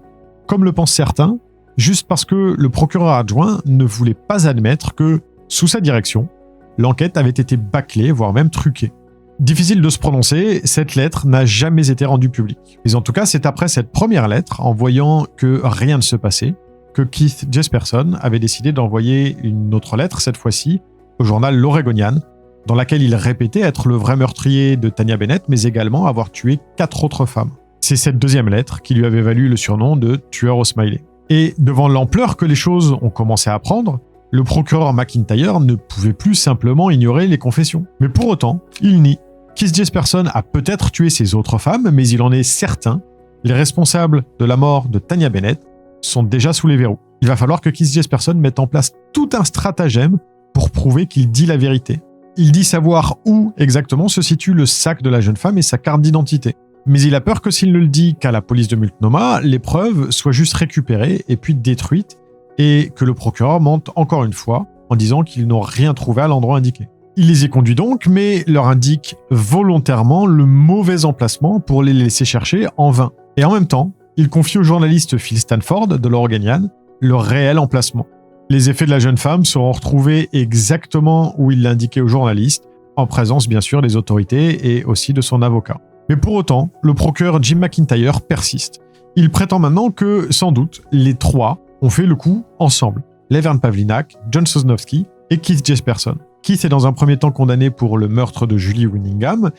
comme le pensent certains, juste parce que le procureur adjoint ne voulait pas admettre que, sous sa direction, l'enquête avait été bâclée, voire même truquée. Difficile de se prononcer, cette lettre n'a jamais été rendue publique. Mais en tout cas, c'est après cette première lettre, en voyant que rien ne se passait, que Keith Jesperson avait décidé d'envoyer une autre lettre, cette fois-ci, au journal L'Oregonian, dans laquelle il répétait être le vrai meurtrier de Tanya Bennett, mais également avoir tué 4 autres femmes. C'est cette deuxième lettre qui lui avait valu le surnom de tueur au smiley. Et devant l'ampleur que les choses ont commencé à prendre, le procureur McIntyre ne pouvait plus simplement ignorer les confessions. Mais pour autant, il nie. Keith Jesperson a peut-être tué ces autres femmes, mais il en est certain, les responsables de la mort de Tanya Bennett sont déjà sous les verrous. Il va falloir que Keith Jesperson mette en place tout un stratagème pour prouver qu'il dit la vérité. Il dit savoir où exactement se situe le sac de la jeune femme et sa carte d'identité. Mais il a peur que s'il ne le dit qu'à la police de Multnomah, les preuves soient juste récupérées et puis détruites, et que le procureur mente encore une fois en disant qu'ils n'ont rien trouvé à l'endroit indiqué. Il les y conduit donc, mais leur indique volontairement le mauvais emplacement pour les laisser chercher en vain. Et en même temps, il confie au journaliste Phil Stanford de l'Oregonian le réel emplacement. Les effets de la jeune femme seront retrouvés exactement où il l'indiquait au journaliste, en présence bien sûr des autorités et aussi de son avocat. Mais pour autant, le procureur Jim McIntyre persiste. Il prétend maintenant que, sans doute, les 3 ont fait le coup ensemble. Laverne Pavlinac, John Sosnovsky et Keith Jesperson. Keith est dans un premier temps condamné pour le meurtre de Julie Winningham.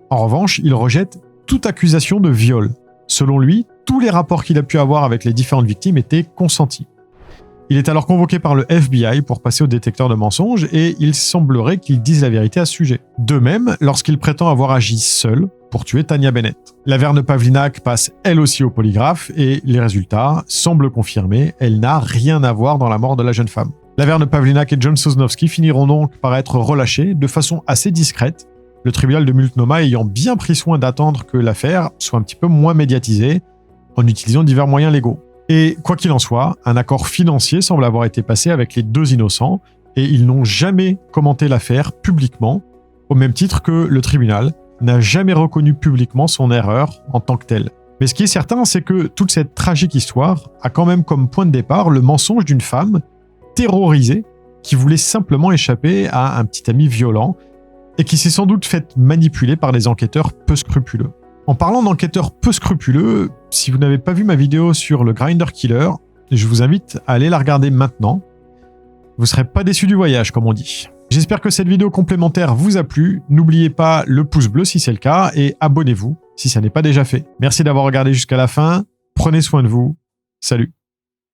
En revanche, il rejette toute accusation de viol. Selon lui, tous les rapports qu'il a pu avoir avec les différentes victimes étaient consentis. Il est alors convoqué par le FBI pour passer au détecteur de mensonges et il semblerait qu'il dise la vérité à ce sujet. De même, lorsqu'il prétend avoir agi seul pour tuer Tanya Bennett. Laverne Pavlinac passe elle aussi au polygraphe et les résultats semblent confirmer, elle n'a rien à voir dans la mort de la jeune femme. Laverne Pavlinac et John Sosnovsky finiront donc par être relâchés de façon assez discrète, le tribunal de Multnomah ayant bien pris soin d'attendre que l'affaire soit un petit peu moins médiatisée en utilisant divers moyens légaux. Et quoi qu'il en soit, un accord financier semble avoir été passé avec les 2 innocents et ils n'ont jamais commenté l'affaire publiquement, au même titre que le tribunal n'a jamais reconnu publiquement son erreur en tant que telle. Mais ce qui est certain, c'est que toute cette tragique histoire a quand même comme point de départ le mensonge d'une femme terrorisée qui voulait simplement échapper à un petit ami violent et qui s'est sans doute fait manipuler par des enquêteurs peu scrupuleux. En parlant d'enquêteurs peu scrupuleux, si vous n'avez pas vu ma vidéo sur le Grinder Killer, je vous invite à aller la regarder maintenant. Vous ne serez pas déçus du voyage, comme on dit. J'espère que cette vidéo complémentaire vous a plu. N'oubliez pas le pouce bleu si c'est le cas et abonnez-vous si ça n'est pas déjà fait. Merci d'avoir regardé jusqu'à la fin. Prenez soin de vous. Salut.